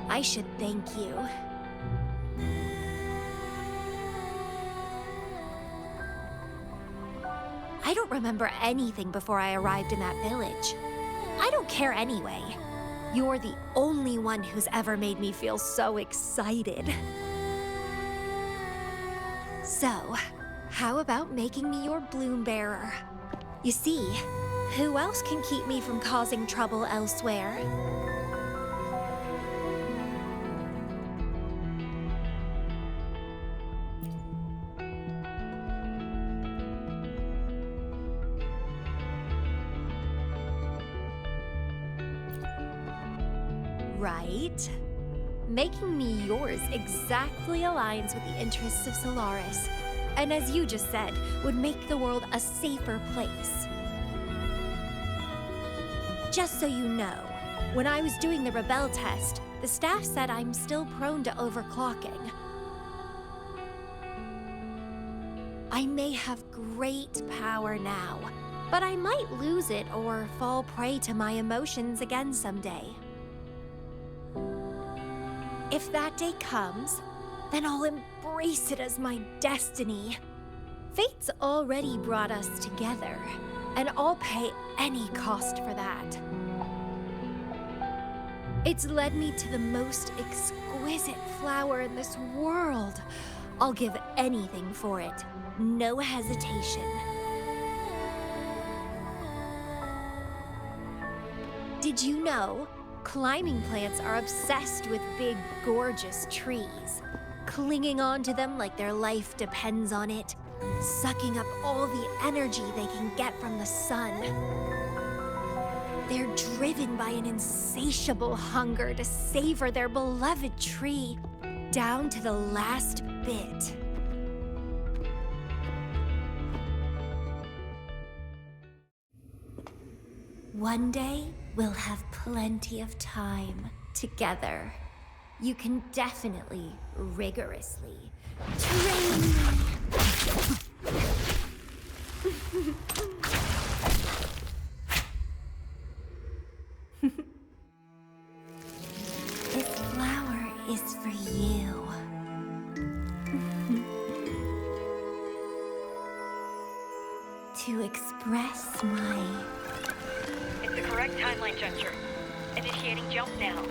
I should thank you. I don't remember anything before I arrived in that village. I don't care anyway. You're the only one who's ever made me feel so excited. So, how about making me your bloom bearer? You see, Who else can keep me from causing trouble elsewhere? Right? Making me yours exactly aligns with the interests of Solaris. And as you just said, would make the world a safer place. Just so you know, when I was doing the Rebel test, the staff said I'm still prone to overclocking. I may have great power now, but I might lose it or fall prey to my emotions again someday. If that day comes, then I'll embrace it as my destiny. Fate's already brought us together, and I'll pay any cost for that. It's led me to the most exquisite flower in this world. I'll give anything for it, no hesitation. Did you know? Climbing plants are obsessed with big, gorgeous trees, clinging on to them like their life depends on it, sucking up all the energy they can get from the sun. They're driven by an insatiable hunger to savor their beloved tree, down to the last bit. One day, we'll have plenty of time together. You can definitely, rigorously train me. This flower is for you. To express my... It's the correct timeline juncture. Initiating jump now.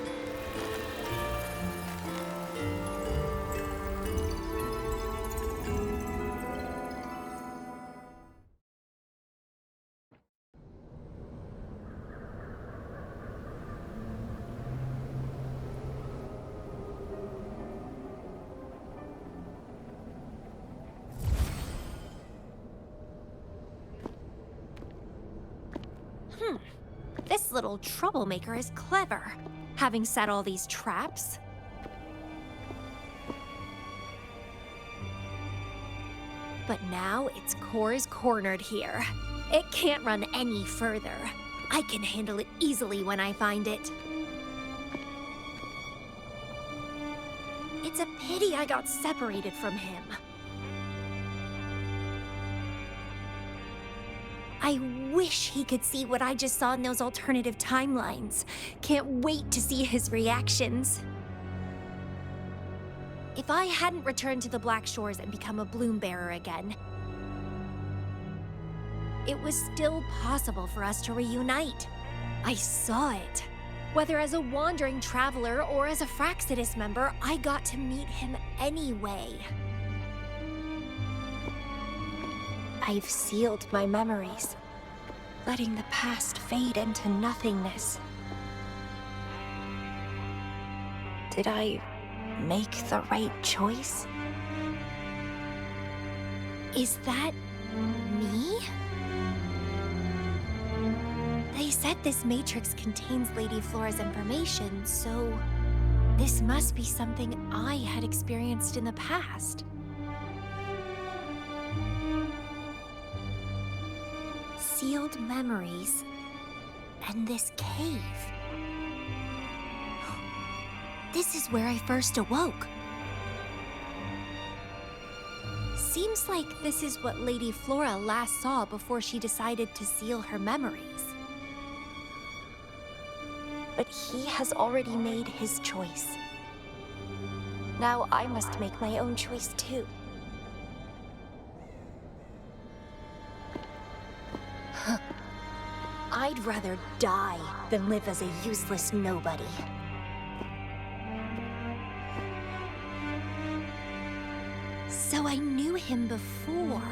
This little troublemaker is clever, having set all these traps. But now its core is cornered here. It can't run any further. I can handle it easily when I find it. It's a pity I got separated from him. I wish he could see what I just saw in those alternative timelines. Can't wait to see his reactions. If I hadn't returned to the Black Shores and become a bloom bearer again, it was still possible for us to reunite. I saw it. Whether as a wandering traveler or as a Fraxidus member, I got to meet him anyway. I've sealed my memories, letting the past fade into nothingness. Did I make the right choice? Is that me? They said this matrix contains Lady Flora's information, so this must be something I had experienced in the past. Sealed memories, and this cave. This is where I first awoke. Seems like this is what Lady Flora last saw before she decided to seal her memories. But he has already made his choice. Now I must make my own choice too. I'd rather die than live as a useless nobody. So I knew him before.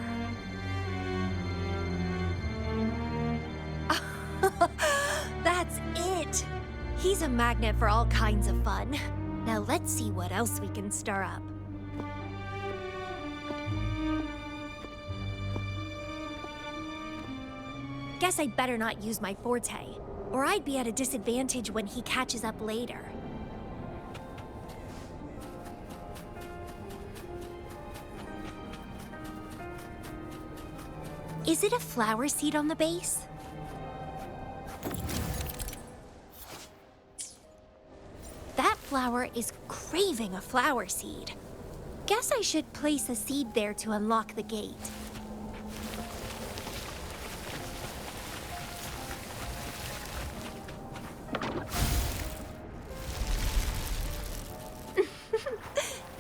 He's a magnet for all kinds of fun. Now let's see what else we can stir up. Guess I'd better not use my forte, or I'd be at a disadvantage when he catches up later. Is it a flower seed on the base? That flower is craving a flower seed. Guess I should place a seed there to unlock the gate.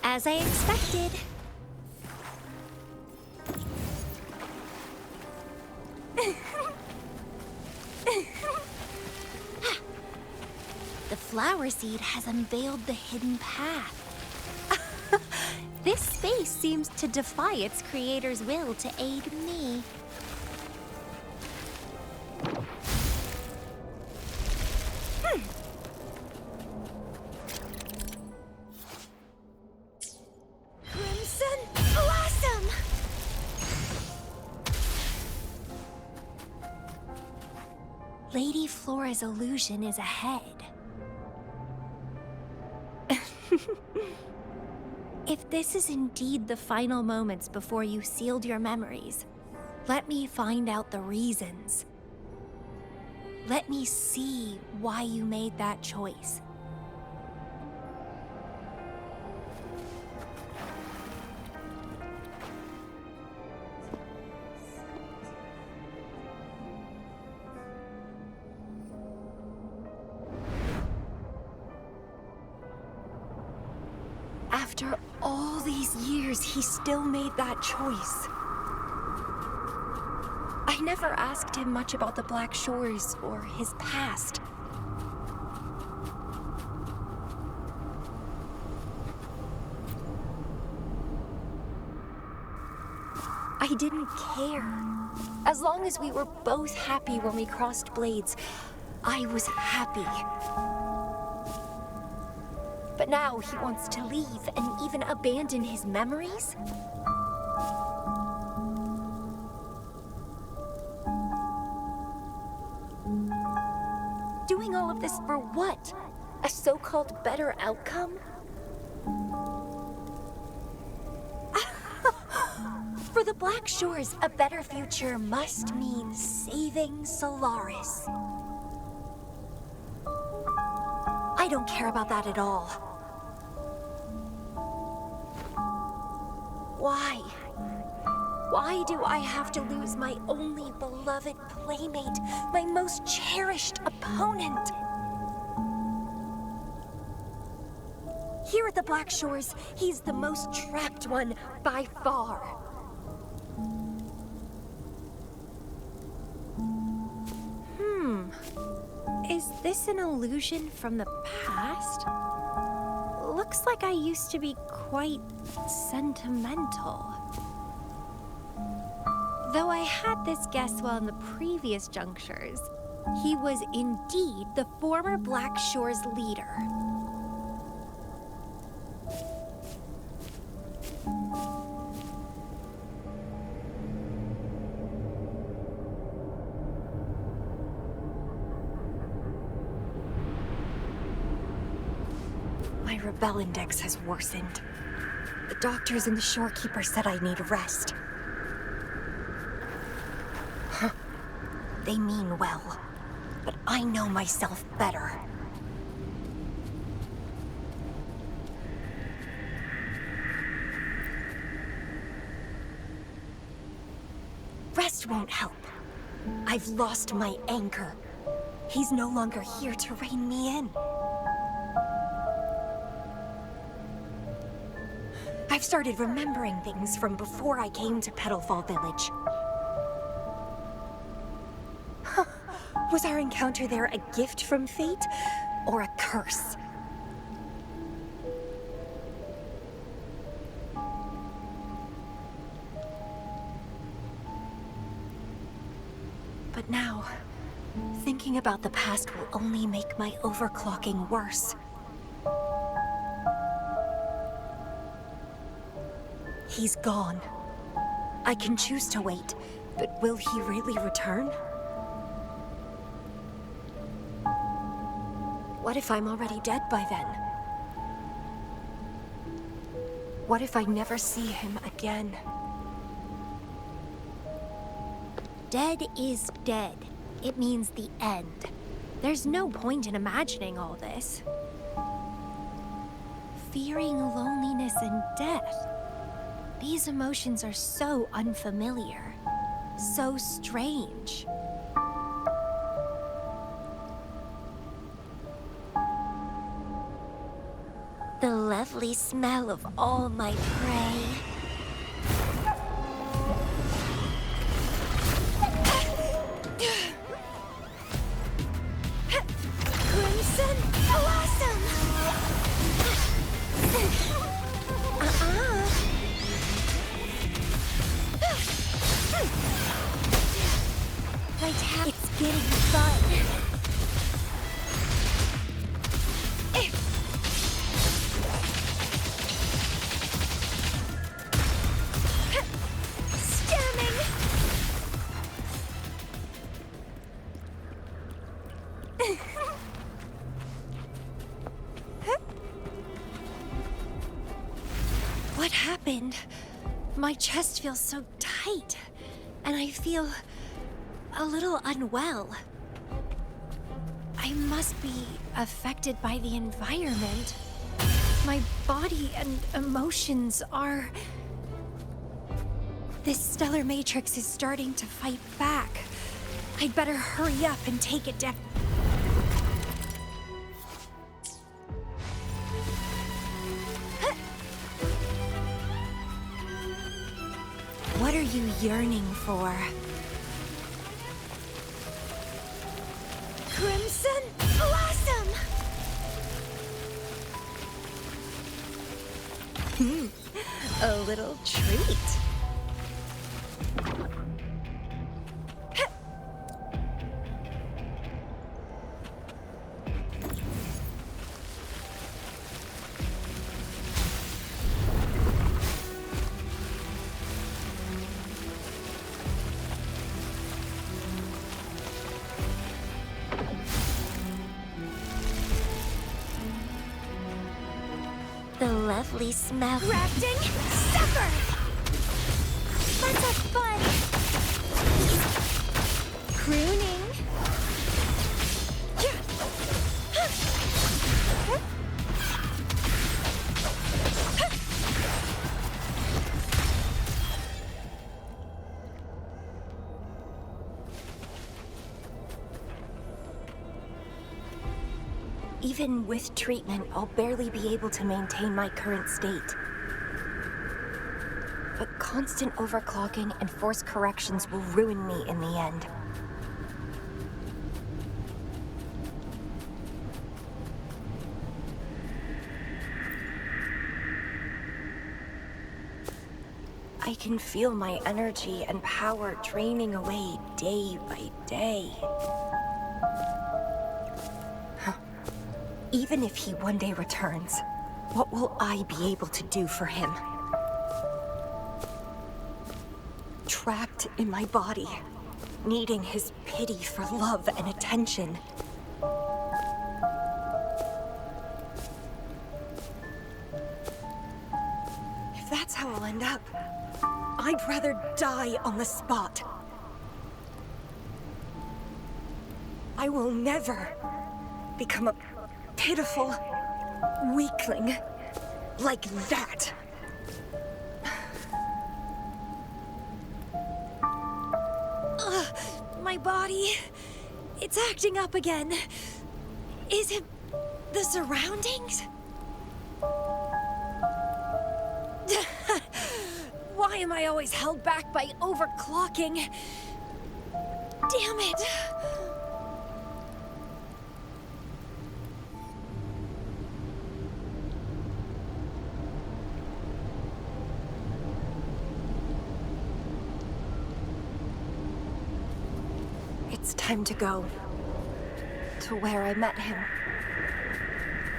As I expected. The flower seed has unveiled the hidden path. This space seems to defy its creator's will to aid me. Crimson Blossom! Lady Flora's illusion is ahead. If this is indeed the final moments before you sealed your memories, let me find out the reasons. Let me see why you made that choice. After all these years, he still made that choice. I never asked him much about the Black Shores or his past. I didn't care. As long as we were both happy when we crossed blades, I was happy. But now he wants to leave and even abandon his memories? Doing all of this for what? A so-called better outcome? For the Black Shores, a better future must mean saving Solaris. I don't care about that at all. Why? Why do I have to lose my only beloved playmate, my most cherished opponent? Here at the Black Shores, he's the most trapped one by far. Is this an illusion from the past? Looks like I used to be quite sentimental. Though I had this guess while in the previous junctures, he was indeed the former Black Shores leader. My rebel index has worsened. The doctors and the shorekeeper said I need rest. Huh. They mean well, but I know myself better. Rest won't help. I've lost my anchor. He's no longer here to rein me in. I've started remembering things from before I came to Petalfall Village. Was our encounter there a gift from fate, or a curse? But now, things Thinking about the past will only make my overclocking worse. He's gone. I can choose to wait, but will he really return? What if I'm already dead by then? What if I never see him again? Dead is dead. It means the end. There's no point in imagining all this. Fearing loneliness and death. These emotions are so unfamiliar, so strange. The lovely smell of all my prey. Crimson Blossom! It's getting fun. Stemming. What happened? My chest feels so tight, and I feel a little unwell. I must be affected by the environment. My body and emotions are... This stellar matrix is starting to fight back. I'd better hurry up and take it down. What are you yearning for? Crimson Blossom! A little treat. The lovely smell. Crafting supper! Let's have fun! Crooning. Even with treatment, I'll barely be able to maintain my current state. But constant overclocking and forced corrections will ruin me in the end. I can feel my energy and power draining away day by day. Even if he one day returns, what will I be able to do for him? Trapped in my body, needing his pity for love and attention. If that's how I'll end up, I'd rather die on the spot. I will never become a pitiful weakling like that. My body, it's acting up again. Is it the surroundings? Why am I always held back by overclocking? Damn it! It's time to go. to where I met him.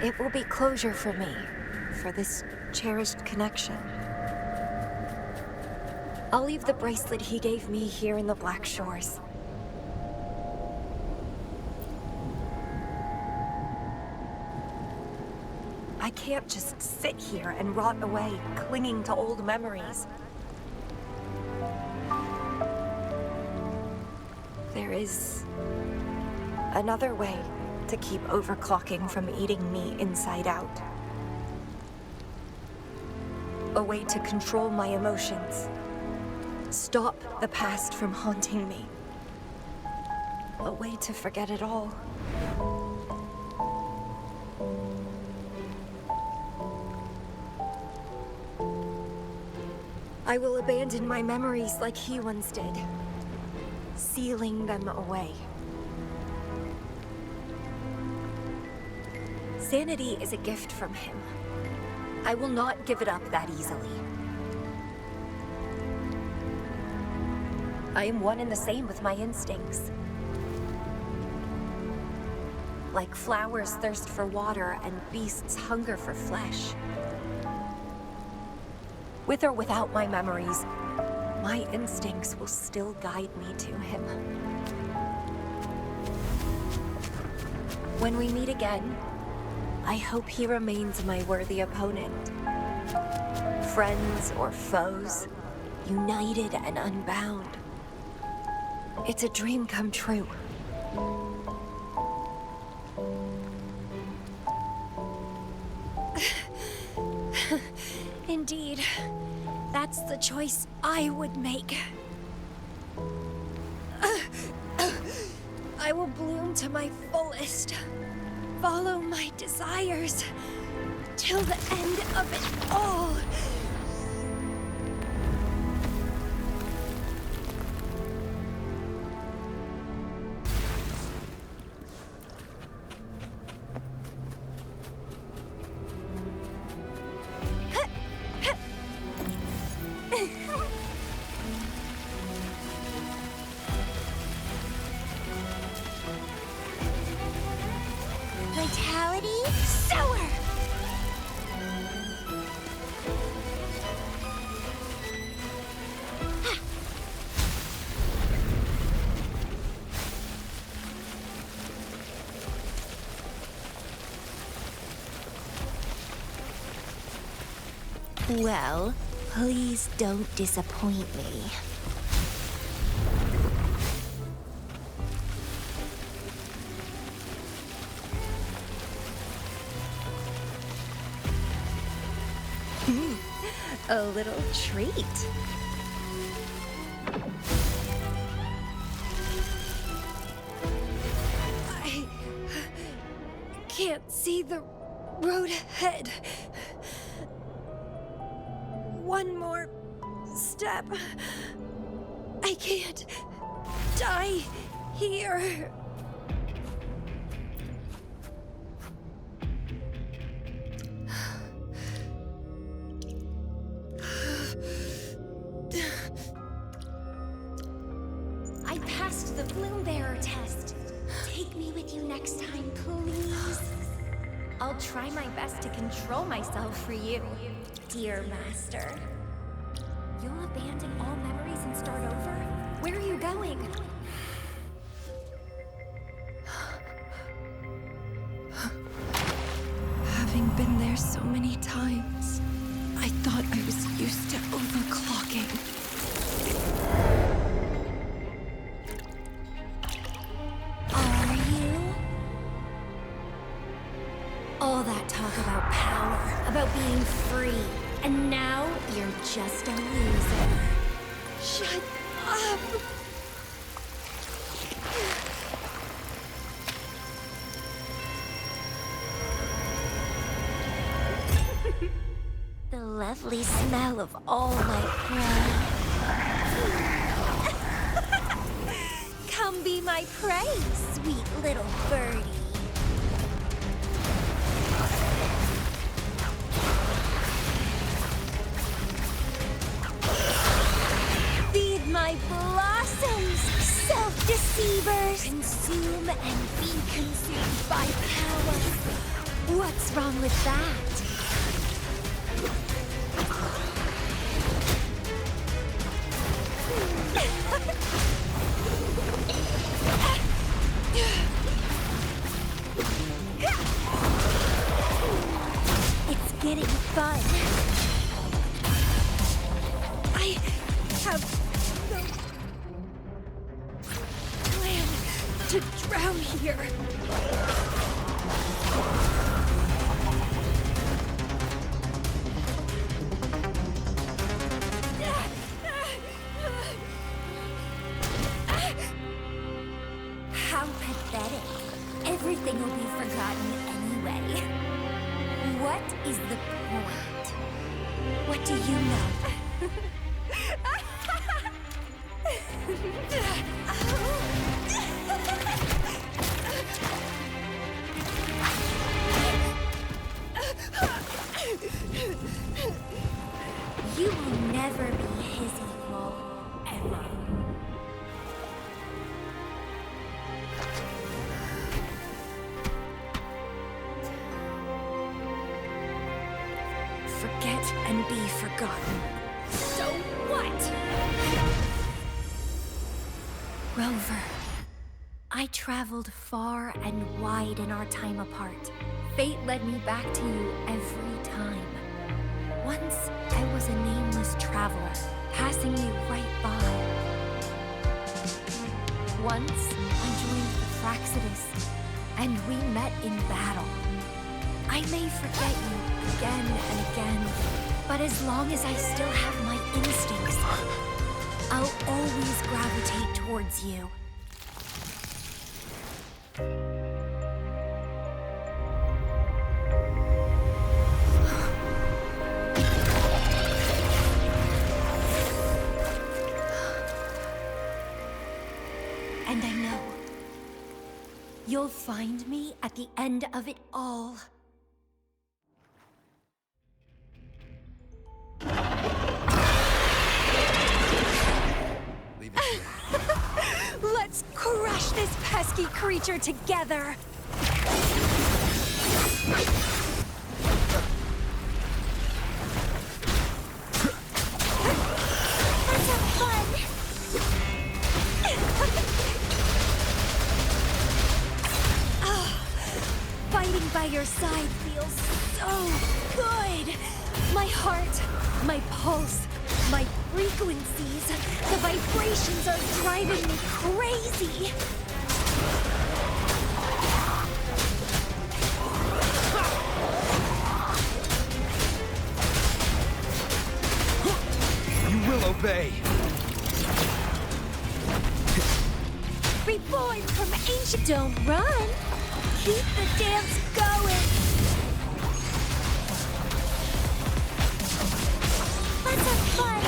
It will be closure for me, for this cherished connection. I'll leave the bracelet he gave me here in the Black Shores. I can't just sit here and rot away, clinging to old memories. There is another way to keep overclocking from eating me inside out. A way to control my emotions. Stop the past from haunting me. A way to forget it all. I will abandon my memories like he once did, sealing them away. Sanity is a gift from him. I will not give it up that easily. I am one and the same with my instincts. Like flowers thirst for water and beasts hunger for flesh. With or without my memories, my instincts will still guide me to him. When we meet again, I hope he remains my worthy opponent. Friends or foes, united and unbound. It's a dream come true. Indeed, that's the choice I would make. I will bloom to my fullest, follow my desires, till the end of it all. Vitality sour! Well, please don't disappoint me. A little treat. I can't see the road ahead. One more step. I can't die here. I passed the Bloom Bearer test. Take me with you next time, please. I'll try my best to control myself for you, dear master. You'll abandon all memories and start over? Where are you going? Having been there so many times, I thought I was used to overclocking. Are you? All that talk about power, about being free, and now you're just a loser. Shut up! The lovely smell of all my prey. Come be my prey, sweet little birdie. Feed my blossoms, self-deceivers. consume and be consumed by power. What's wrong with that? It's getting fun. I have no plan to drown here. How pathetic. Everything will be forgotten anyway. What is the point? What do you know? You will never be his equal, ever. Forget and be forgotten. So what? Rover, I traveled far and wide in our time apart. Fate led me back to you every time. Once, I was a nameless traveler, passing you right by. Once, I joined the Fraxidus, and we met in battle. I may forget you again and again, but as long as I still have my instincts, I'll always gravitate towards you. And I know you'll find me at the end of it all. Let's crush this pesky creature together! Let's have fun! Fighting by your side feels so good! My heart, my pulse, my frequencies, the vibrations are driving me crazy! You will obey. Reborn from ancient... Don't run! Keep the dance going! Let's have fun!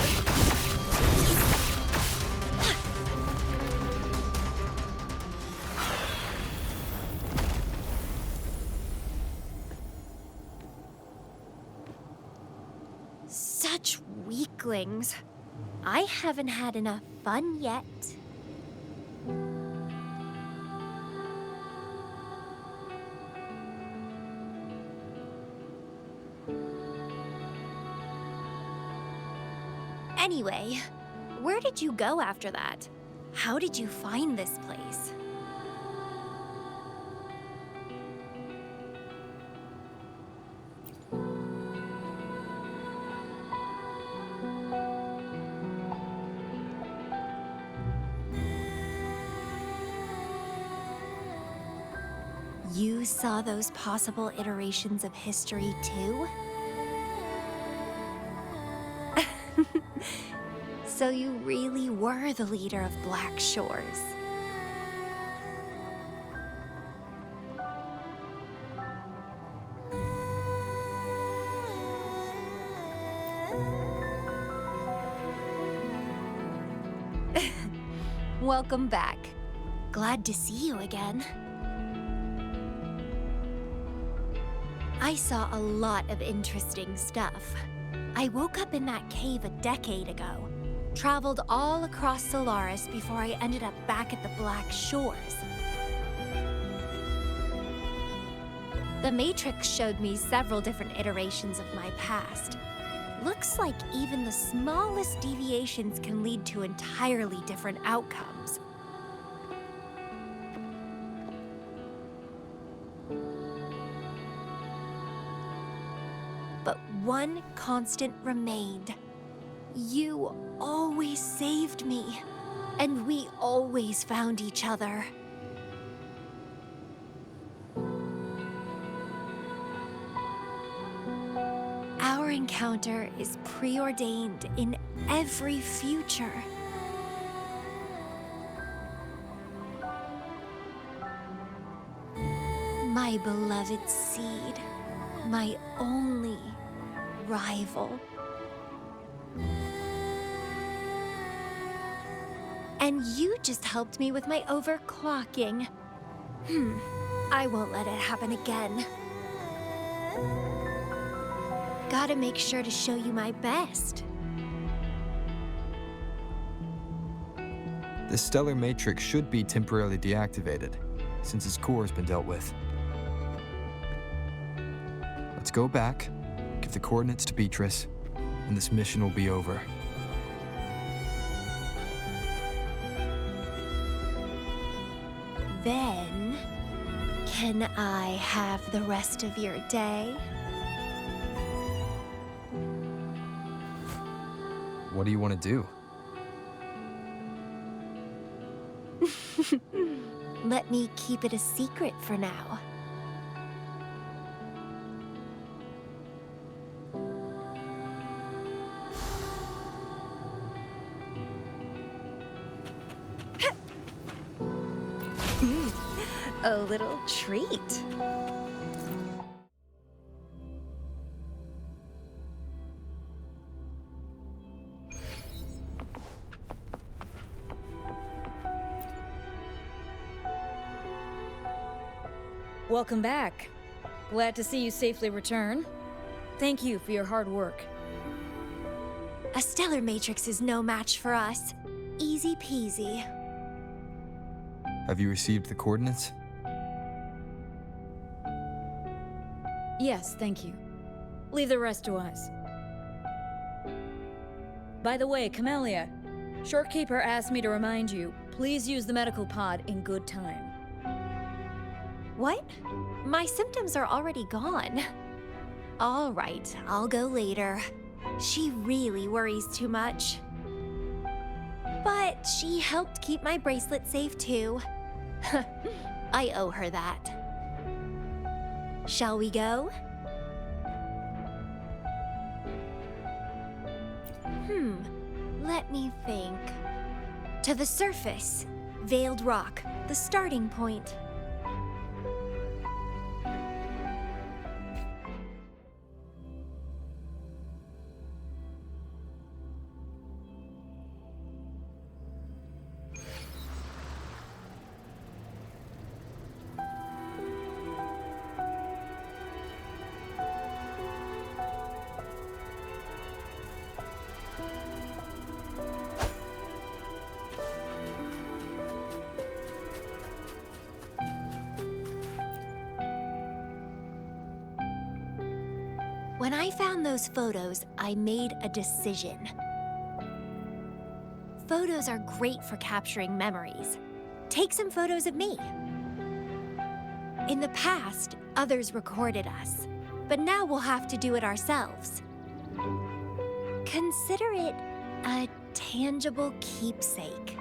Such weaklings. I haven't had enough fun yet. Anyway, where did you go after that? How did you find this place? You saw those possible iterations of history too? So you really were the leader of Black Shores. Welcome back. Glad to see you again. I saw a lot of interesting stuff. I woke up in that cave a decade ago. Traveled all across Solaris before I ended up back at the Black Shores. The Matrix showed me several different iterations of my past. Looks like even the smallest deviations can lead to entirely different outcomes. But one constant remained. You always saved me, and we always found each other. Our encounter is preordained in every future. My beloved seed, my only rival. And you just helped me with my overclocking. I won't let it happen again. Gotta make sure to show you my best. The stellar matrix should be temporarily deactivated, since its core has been dealt with. Let's go back, give the coordinates to Beatrice, and this mission will be over. Then, can I have the rest of your day? What do you want to do? Let me keep it a secret for now. A little treat. Welcome back. Glad to see you safely return. Thank you for your hard work. A stellar matrix is no match for us. Easy peasy. Have you received the coordinates? Yes, thank you. Leave the rest to us. By the way, Camellia, Shortkeeper asked me to remind you, please use the medical pod in good time. What? My symptoms are already gone. All right, I'll go later. She really worries too much. But she helped keep my bracelet safe too. I owe her that. Shall we go? Let me think. To the surface. Veiled Rock, the starting point. When I found those photos, I made a decision. Photos are great for capturing memories. Take some photos of me. In the past, others recorded us, but now we'll have to do it ourselves. Consider it a tangible keepsake.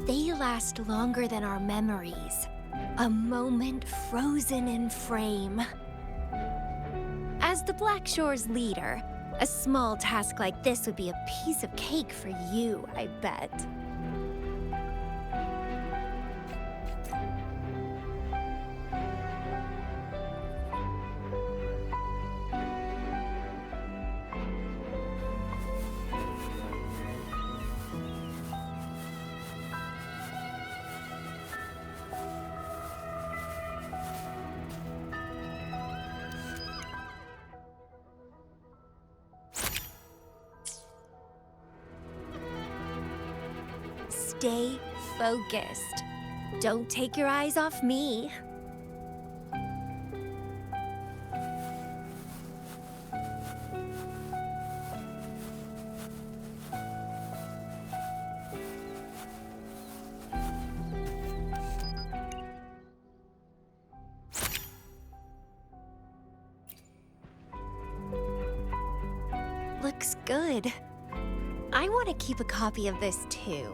They last longer than our memories. A moment frozen in frame. As the Black Shore's leader, a small task like this would be a piece of cake for you, I bet. Stay focused. Don't take your eyes off me. Looks good. I want to keep a copy of this too.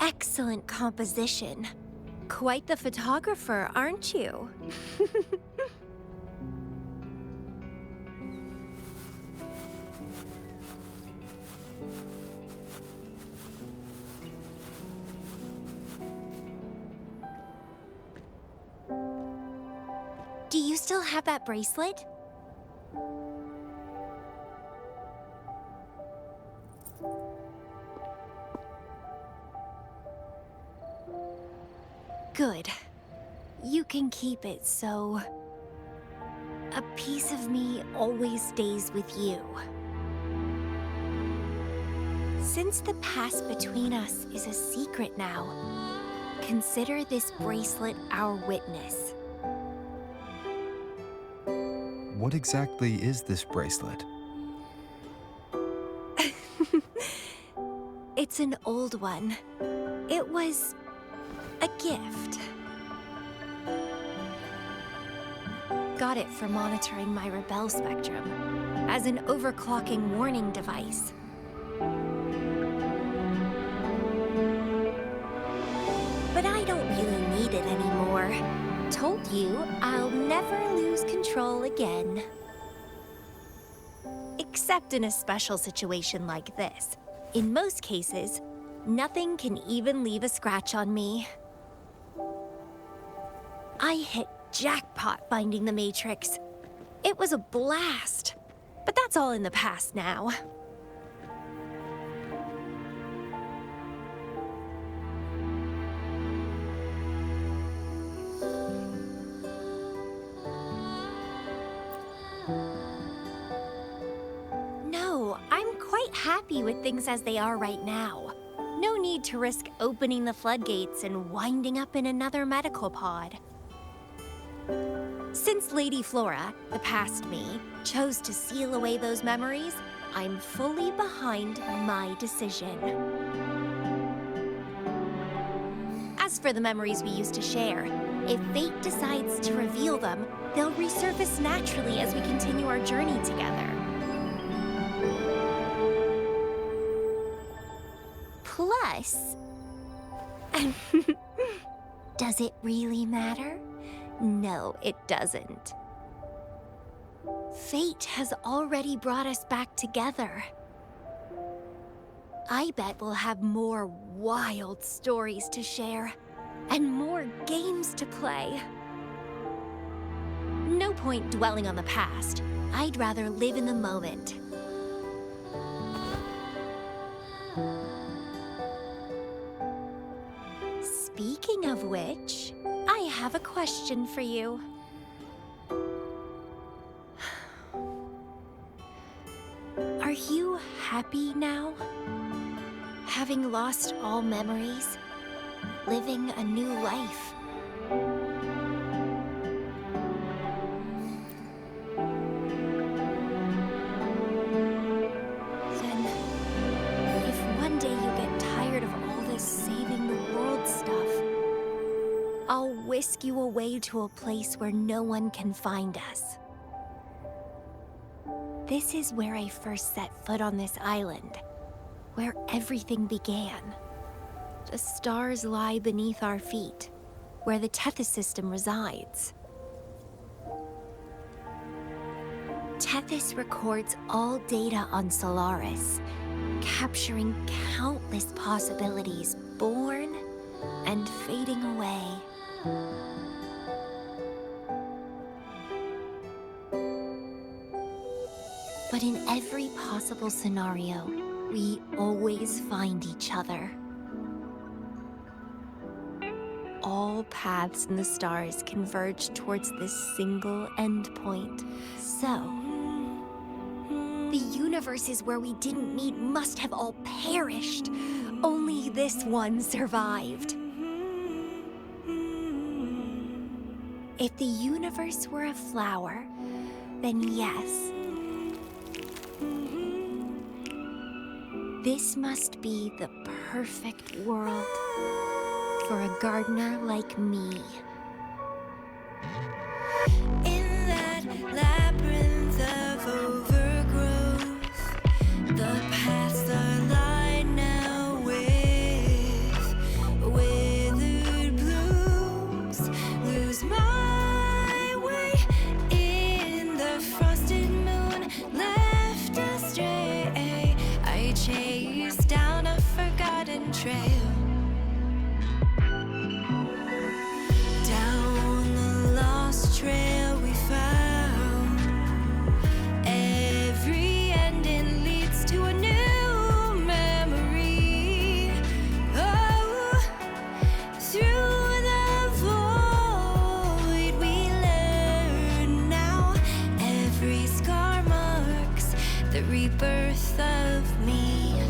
Excellent composition. Quite the photographer, aren't you? Do you still have that bracelet? Good. You can keep it, so... a piece of me always stays with you. Since the past between us is a secret now, consider this bracelet our witness. What exactly is this bracelet? It's an old one. It was a gift. Got it for monitoring my rebel spectrum, as an overclocking warning device. But I don't really need it anymore. Told you, I'll never lose control again. Except in a special situation like this. In most cases, nothing can even leave a scratch on me. I hit jackpot finding the Matrix. It was a blast. But that's all in the past now. No, I'm quite happy with things as they are right now. No need to risk opening the floodgates and winding up in another medical pod. Since Lady Flora, the past me, chose to seal away those memories, I'm fully behind my decision. As for the memories we used to share, if fate decides to reveal them, they'll resurface naturally as we continue our journey together. Plus... does it really matter? No, it doesn't. Fate has already brought us back together. I bet we'll have more wild stories to share, and more games to play. No point dwelling on the past. I'd rather live in the moment. Speaking of which, I have a question for you. Are you happy now? Having lost all memories? Living a new life? Then, if one day you get tired of all this saving the world stuff, I'll whisk you away to a place where no one can find us. This is where I first set foot on this island, where everything began. The stars lie beneath our feet, where the Tethys system resides. Tethys records all data on Solaris, capturing countless possibilities born and fading away. But in every possible scenario, we always find each other. All paths in the stars converge towards this single endpoint. So, the universes where we didn't meet must have all perished. Only this one survived. If the universe were a flower, then yes. This must be the perfect world for a gardener like me. In that labyrinth of overgrowth, the paths are lined now with withered blooms. Lose my way in the frosted moon, left astray. I chase down a forgotten trail. Trail we found. Every ending leads to a new memory. Oh, through the void we learn now. Every scar marks the rebirth of me.